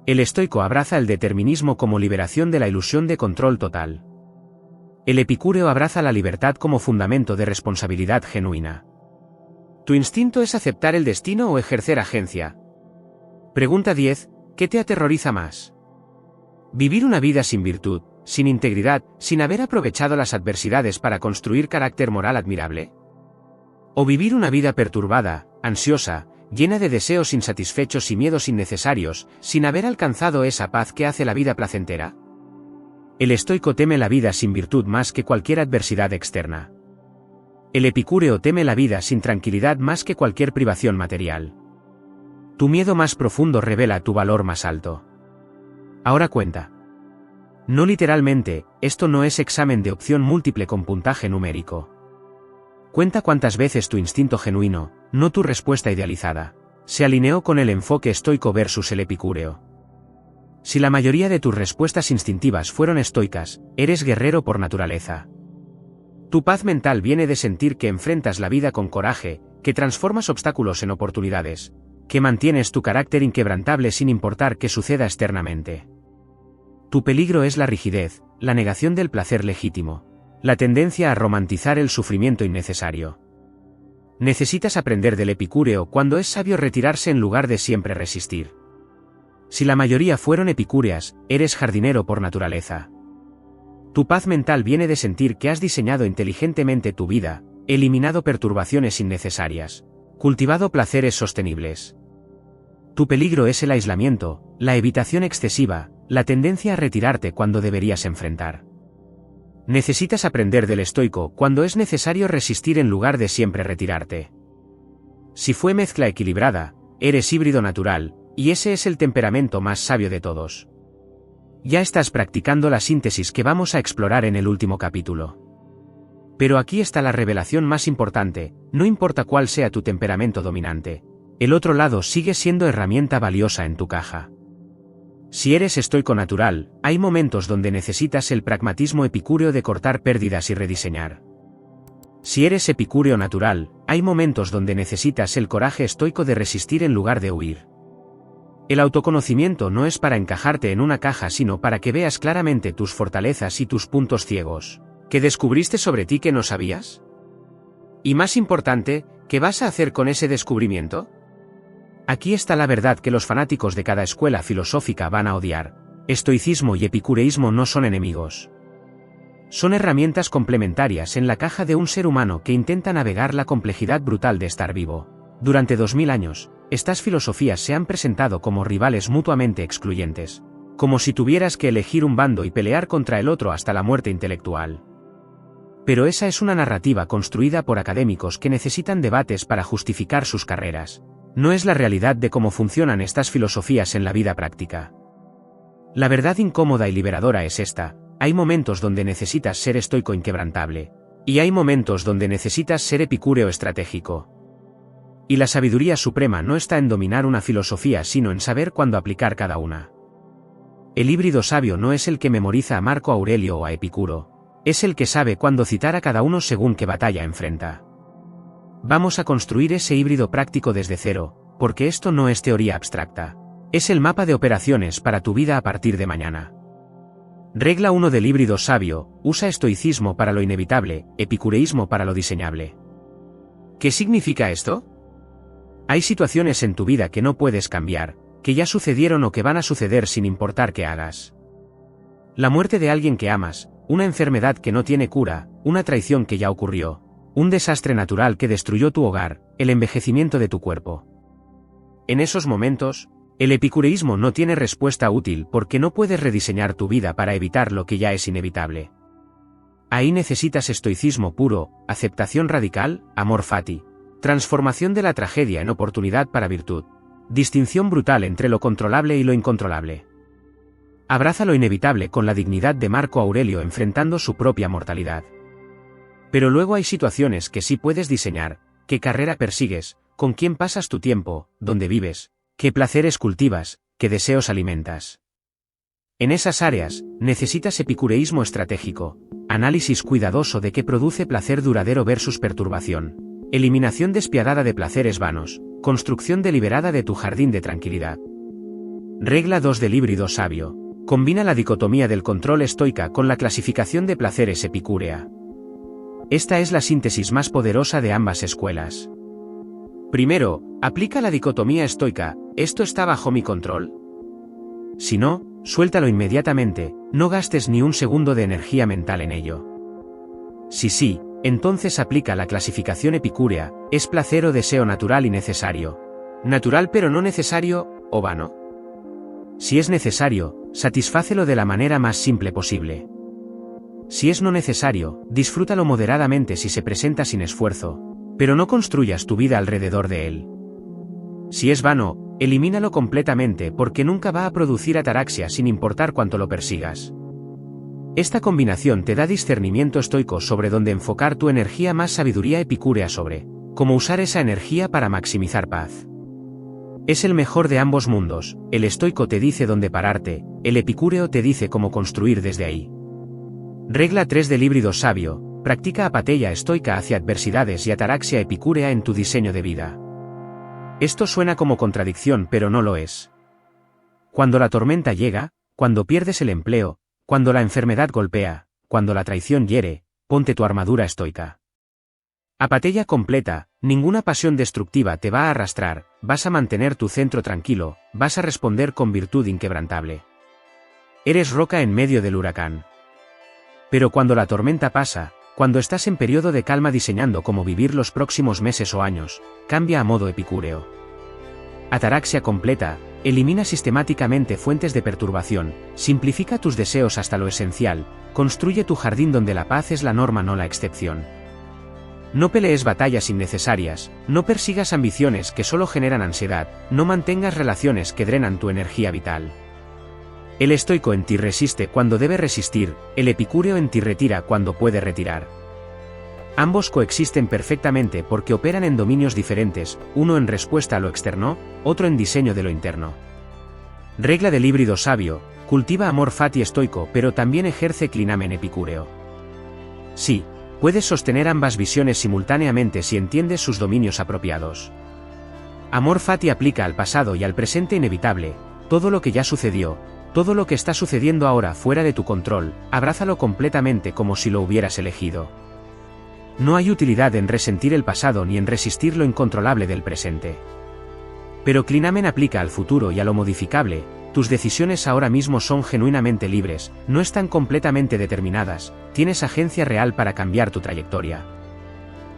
Speaker 1: El estoico abraza el determinismo como liberación de la ilusión de control total. El epicúreo abraza la libertad como fundamento de responsabilidad genuina. ¿Tu instinto es aceptar el destino o ejercer agencia? Pregunta 10. ¿Qué te aterroriza más? ¿Vivir una vida sin virtud, sin integridad, sin haber aprovechado las adversidades para construir carácter moral admirable? ¿O vivir una vida perturbada, ansiosa, llena de deseos insatisfechos y miedos innecesarios, sin haber alcanzado esa paz que hace la vida placentera? El estoico teme la vida sin virtud más que cualquier adversidad externa. El epicúreo teme la vida sin tranquilidad más que cualquier privación material. Tu miedo más profundo revela tu valor más alto. Ahora cuenta. No literalmente, esto no es examen de opción múltiple con puntaje numérico. Cuenta cuántas veces tu instinto genuino, no tu respuesta idealizada, se alineó con el enfoque estoico versus el epicúreo. Si la mayoría de tus respuestas instintivas fueron estoicas, eres guerrero por naturaleza. Tu paz mental viene de sentir que enfrentas la vida con coraje, que transformas obstáculos en oportunidades, que mantienes tu carácter inquebrantable sin importar qué suceda externamente. Tu peligro es la rigidez, la negación del placer legítimo, la tendencia a romantizar el sufrimiento innecesario. Necesitas aprender del epicúreo cuando es sabio retirarse en lugar de siempre resistir. Si la mayoría fueron epicúreas, eres jardinero por naturaleza. Tu paz mental viene de sentir que has diseñado inteligentemente tu vida, eliminado perturbaciones innecesarias, cultivado placeres sostenibles. Tu peligro es el aislamiento, la evitación excesiva, la tendencia a retirarte cuando deberías enfrentar. Necesitas aprender del estoico cuando es necesario resistir en lugar de siempre retirarte. Si fue mezcla equilibrada, eres híbrido natural, y ese es el temperamento más sabio de todos. Ya estás practicando la síntesis que vamos a explorar en el último capítulo. Pero aquí está la revelación más importante, no importa cuál sea tu temperamento dominante, el otro lado sigue siendo herramienta valiosa en tu caja. Si eres estoico natural, hay momentos donde necesitas el pragmatismo epicúreo de cortar pérdidas y rediseñar. Si eres epicúreo natural, hay momentos donde necesitas el coraje estoico de resistir en lugar de huir. El autoconocimiento no es para encajarte en una caja sino para que veas claramente tus fortalezas y tus puntos ciegos. ¿Qué descubriste sobre ti que no sabías? Y más importante, ¿qué vas a hacer con ese descubrimiento? Aquí está la verdad que los fanáticos de cada escuela filosófica van a odiar. Estoicismo y epicureísmo no son enemigos. Son herramientas complementarias en la caja de un ser humano que intenta navegar la complejidad brutal de estar vivo. Durante 2000 años, estas filosofías se han presentado como rivales mutuamente excluyentes, como si tuvieras que elegir un bando y pelear contra el otro hasta la muerte intelectual. Pero esa es una narrativa construida por académicos que necesitan debates para justificar sus carreras. No es la realidad de cómo funcionan estas filosofías en la vida práctica. La verdad incómoda y liberadora es esta: hay momentos donde necesitas ser estoico inquebrantable, y hay momentos donde necesitas ser epicúreo estratégico. Y la sabiduría suprema no está en dominar una filosofía sino en saber cuándo aplicar cada una. El híbrido sabio no es el que memoriza a Marco Aurelio o a Epicuro, es el que sabe cuándo citar a cada uno según qué batalla enfrenta. Vamos a construir ese híbrido práctico desde cero, porque esto no es teoría abstracta. Es el mapa de operaciones para tu vida a partir de mañana. Regla 1 del híbrido sabio: usa estoicismo para lo inevitable, epicureísmo para lo diseñable. ¿Qué significa esto? Hay situaciones en tu vida que no puedes cambiar, que ya sucedieron o que van a suceder sin importar qué hagas. La muerte de alguien que amas, una enfermedad que no tiene cura, una traición que ya ocurrió, un desastre natural que destruyó tu hogar, el envejecimiento de tu cuerpo. En esos momentos, el epicureísmo no tiene respuesta útil porque no puedes rediseñar tu vida para evitar lo que ya es inevitable. Ahí necesitas estoicismo puro, aceptación radical, amor fati, transformación de la tragedia en oportunidad para virtud, distinción brutal entre lo controlable y lo incontrolable. Abraza lo inevitable con la dignidad de Marco Aurelio enfrentando su propia mortalidad. Pero luego hay situaciones que sí puedes diseñar: qué carrera persigues, con quién pasas tu tiempo, dónde vives, qué placeres cultivas, qué deseos alimentas. En esas áreas, necesitas epicureísmo estratégico, análisis cuidadoso de qué produce placer duradero versus perturbación, eliminación despiadada de placeres vanos, construcción deliberada de tu jardín de tranquilidad. Regla 2 del híbrido sabio. Combina la dicotomía del control estoica con la clasificación de placeres epicúrea. Esta es la síntesis más poderosa de ambas escuelas. Primero, aplica la dicotomía estoica: ¿esto está bajo mi control? Si no, suéltalo inmediatamente, no gastes ni un segundo de energía mental en ello. Si sí, entonces aplica la clasificación epicúrea: ¿es placer o deseo natural y necesario? Natural pero no necesario, o vano. Si es necesario, satisfácelo de la manera más simple posible. Si es no necesario, disfrútalo moderadamente si se presenta sin esfuerzo, pero no construyas tu vida alrededor de él. Si es vano, elimínalo completamente porque nunca va a producir ataraxia sin importar cuánto lo persigas. Esta combinación te da discernimiento estoico sobre dónde enfocar tu energía, más sabiduría epicúrea sobre cómo usar esa energía para maximizar paz. Es el mejor de ambos mundos: el estoico te dice dónde pararte, el epicúreo te dice cómo construir desde ahí. Regla 3 del híbrido sabio: practica apateia estoica hacia adversidades y ataraxia epicúrea en tu diseño de vida. Esto suena como contradicción, pero no lo es. Cuando la tormenta llega, cuando pierdes el empleo, cuando la enfermedad golpea, cuando la traición hiere, ponte tu armadura estoica. Apateia completa: ninguna pasión destructiva te va a arrastrar, vas a mantener tu centro tranquilo, vas a responder con virtud inquebrantable. Eres roca en medio del huracán. Pero cuando la tormenta pasa, cuando estás en periodo de calma diseñando cómo vivir los próximos meses o años, cambia a modo epicúreo. Ataraxia completa: elimina sistemáticamente fuentes de perturbación, simplifica tus deseos hasta lo esencial, construye tu jardín donde la paz es la norma, no la excepción. No pelees batallas innecesarias, no persigas ambiciones que solo generan ansiedad, no mantengas relaciones que drenan tu energía vital. El estoico en ti resiste cuando debe resistir, el epicúreo en ti retira cuando puede retirar. Ambos coexisten perfectamente porque operan en dominios diferentes, uno en respuesta a lo externo, otro en diseño de lo interno. Regla del híbrido sabio: cultiva amor fati estoico pero también ejerce clinamen epicúreo. Sí, puedes sostener ambas visiones simultáneamente si entiendes sus dominios apropiados. Amor fati aplica al pasado y al presente inevitable: todo lo que ya sucedió, todo lo que está sucediendo ahora fuera de tu control, abrázalo completamente como si lo hubieras elegido. No hay utilidad en resentir el pasado ni en resistir lo incontrolable del presente. Pero clinamen aplica al futuro y a lo modificable: tus decisiones ahora mismo son genuinamente libres, no están completamente determinadas, tienes agencia real para cambiar tu trayectoria.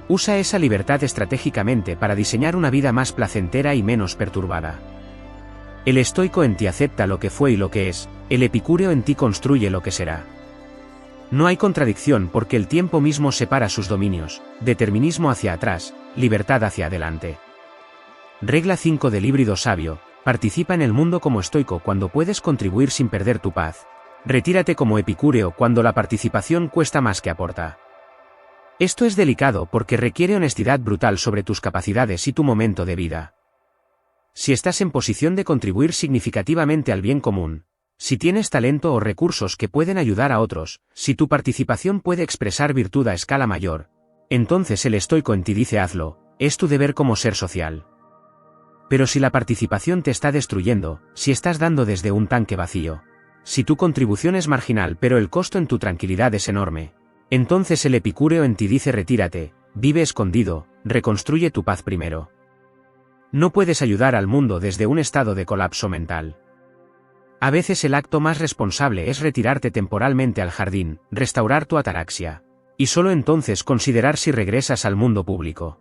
Speaker 1: Usa esa libertad estratégicamente para diseñar una vida más placentera y menos perturbada. El estoico en ti acepta lo que fue y lo que es, el epicúreo en ti construye lo que será. No hay contradicción porque el tiempo mismo separa sus dominios: determinismo hacia atrás, libertad hacia adelante. Regla 5 del híbrido sabio: participa en el mundo como estoico cuando puedes contribuir sin perder tu paz. Retírate como epicúreo cuando la participación cuesta más que aporta. Esto es delicado porque requiere honestidad brutal sobre tus capacidades y tu momento de vida. Si estás en posición de contribuir significativamente al bien común, si tienes talento o recursos que pueden ayudar a otros, si tu participación puede expresar virtud a escala mayor, entonces el estoico en ti dice hazlo, es tu deber como ser social. Pero si la participación te está destruyendo, si estás dando desde un tanque vacío, si tu contribución es marginal pero el costo en tu tranquilidad es enorme, entonces el epicúreo en ti dice retírate, vive escondido, reconstruye tu paz primero. No puedes ayudar al mundo desde un estado de colapso mental. A veces el acto más responsable es retirarte temporalmente al jardín, restaurar tu ataraxia, y solo entonces considerar si regresas al mundo público.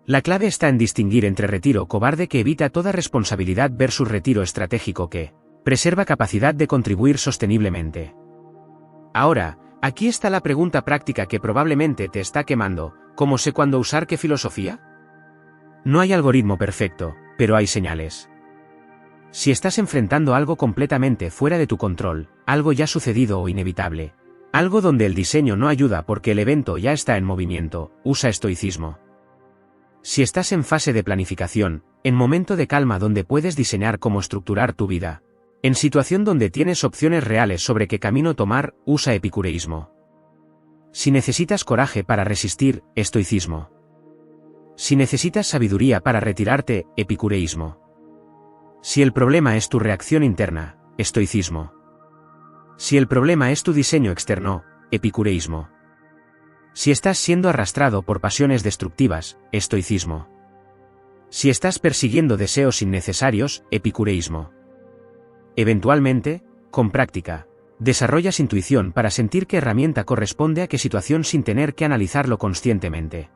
Speaker 1: La clave está en distinguir entre retiro cobarde que evita toda responsabilidad versus retiro estratégico que preserva capacidad de contribuir sosteniblemente. Ahora, aquí está la pregunta práctica que probablemente te está quemando: ¿cómo sé cuándo usar qué filosofía? No hay algoritmo perfecto, pero hay señales. Si estás enfrentando algo completamente fuera de tu control, algo ya sucedido o inevitable, algo donde el diseño no ayuda porque el evento ya está en movimiento, usa estoicismo. Si estás en fase de planificación, en momento de calma donde puedes diseñar cómo estructurar tu vida, en situación donde tienes opciones reales sobre qué camino tomar, usa epicureísmo. Si necesitas coraje para resistir, estoicismo. Si necesitas sabiduría para retirarte, epicureísmo. Si el problema es tu reacción interna, estoicismo. Si el problema es tu diseño externo, epicureísmo. Si estás siendo arrastrado por pasiones destructivas, estoicismo. Si estás persiguiendo deseos innecesarios, epicureísmo. Eventualmente, con práctica, desarrollas intuición para sentir qué herramienta corresponde a qué situación sin tener que analizarlo conscientemente.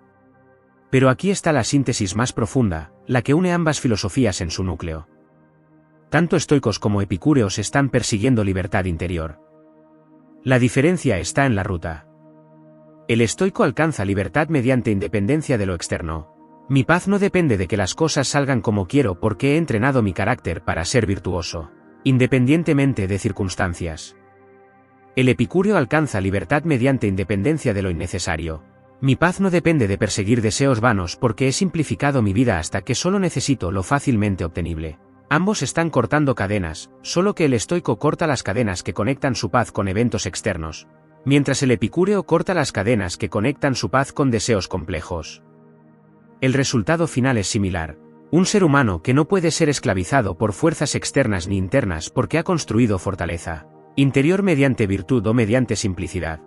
Speaker 1: Pero aquí está la síntesis más profunda, la que une ambas filosofías en su núcleo. Tanto estoicos como epicúreos están persiguiendo libertad interior. La diferencia está en la ruta. El estoico alcanza libertad mediante independencia de lo externo. Mi paz no depende de que las cosas salgan como quiero porque he entrenado mi carácter para ser virtuoso, independientemente de circunstancias. El epicúreo alcanza libertad mediante independencia de lo innecesario. Mi paz no depende de perseguir deseos vanos porque he simplificado mi vida hasta que solo necesito lo fácilmente obtenible. Ambos están cortando cadenas, solo que el estoico corta las cadenas que conectan su paz con eventos externos, mientras el epicúreo corta las cadenas que conectan su paz con deseos complejos. El resultado final es similar. Un ser humano que no puede ser esclavizado por fuerzas externas ni internas porque ha construido fortaleza interior mediante virtud o mediante simplicidad.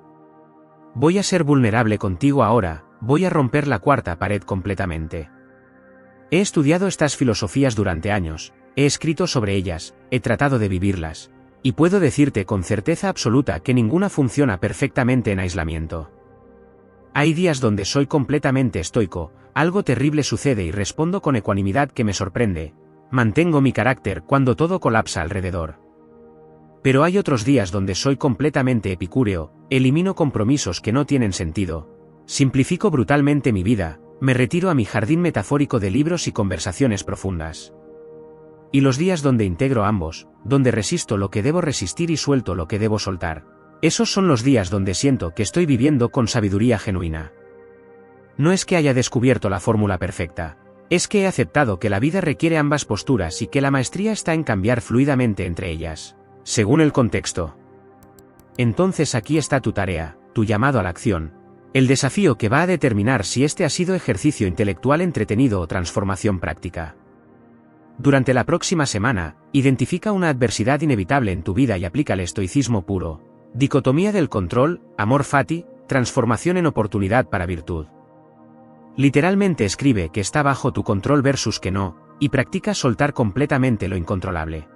Speaker 1: Voy a ser vulnerable contigo ahora, voy a romper la cuarta pared completamente. He estudiado estas filosofías durante años, he escrito sobre ellas, he tratado de vivirlas, y puedo decirte con certeza absoluta que ninguna funciona perfectamente en aislamiento. Hay días donde soy completamente estoico, algo terrible sucede y respondo con ecuanimidad que me sorprende, mantengo mi carácter cuando todo colapsa alrededor. Pero hay otros días donde soy completamente epicúreo, elimino compromisos que no tienen sentido, simplifico brutalmente mi vida, me retiro a mi jardín metafórico de libros y conversaciones profundas. Y los días donde integro ambos, donde resisto lo que debo resistir y suelto lo que debo soltar, esos son los días donde siento que estoy viviendo con sabiduría genuina. No es que haya descubierto la fórmula perfecta, es que he aceptado que la vida requiere ambas posturas y que la maestría está en cambiar fluidamente entre ellas, según el contexto. Entonces aquí está tu tarea, tu llamado a la acción, el desafío que va a determinar si este ha sido ejercicio intelectual entretenido o transformación práctica. Durante la próxima semana, identifica una adversidad inevitable en tu vida y aplica el estoicismo puro. Dicotomía del control, amor fati, transformación en oportunidad para virtud. Literalmente escribe que está bajo tu control versus que no, y practica soltar completamente lo incontrolable.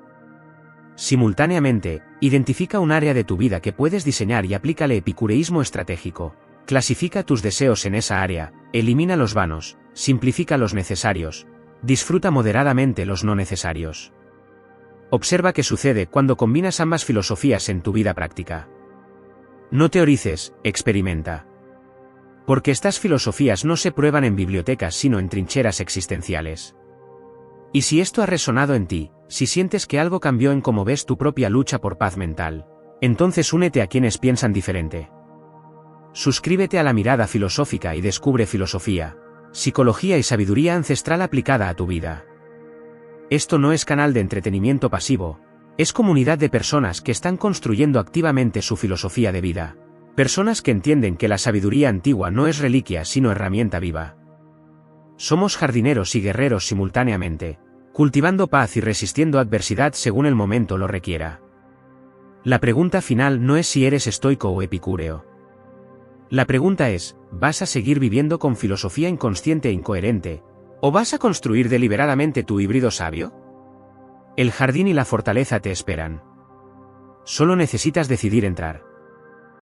Speaker 1: Simultáneamente, identifica un área de tu vida que puedes diseñar y aplícale epicureísmo estratégico. Clasifica tus deseos en esa área, elimina los vanos, simplifica los necesarios, disfruta moderadamente los no necesarios. Observa qué sucede cuando combinas ambas filosofías en tu vida práctica. No teorices, experimenta. Porque estas filosofías no se prueban en bibliotecas sino en trincheras existenciales. Y si esto ha resonado en ti, si sientes que algo cambió en cómo ves tu propia lucha por paz mental, entonces únete a quienes piensan diferente. Suscríbete a La Mirada Filosófica y descubre filosofía, psicología y sabiduría ancestral aplicada a tu vida. Esto no es canal de entretenimiento pasivo, es comunidad de personas que están construyendo activamente su filosofía de vida. Personas que entienden que la sabiduría antigua no es reliquia sino herramienta viva. Somos jardineros y guerreros simultáneamente, cultivando paz y resistiendo adversidad según el momento lo requiera. La pregunta final no es si eres estoico o epicúreo. La pregunta es, ¿vas a seguir viviendo con filosofía inconsciente e incoherente? ¿O vas a construir deliberadamente tu híbrido sabio? El jardín y la fortaleza te esperan. Solo necesitas decidir entrar.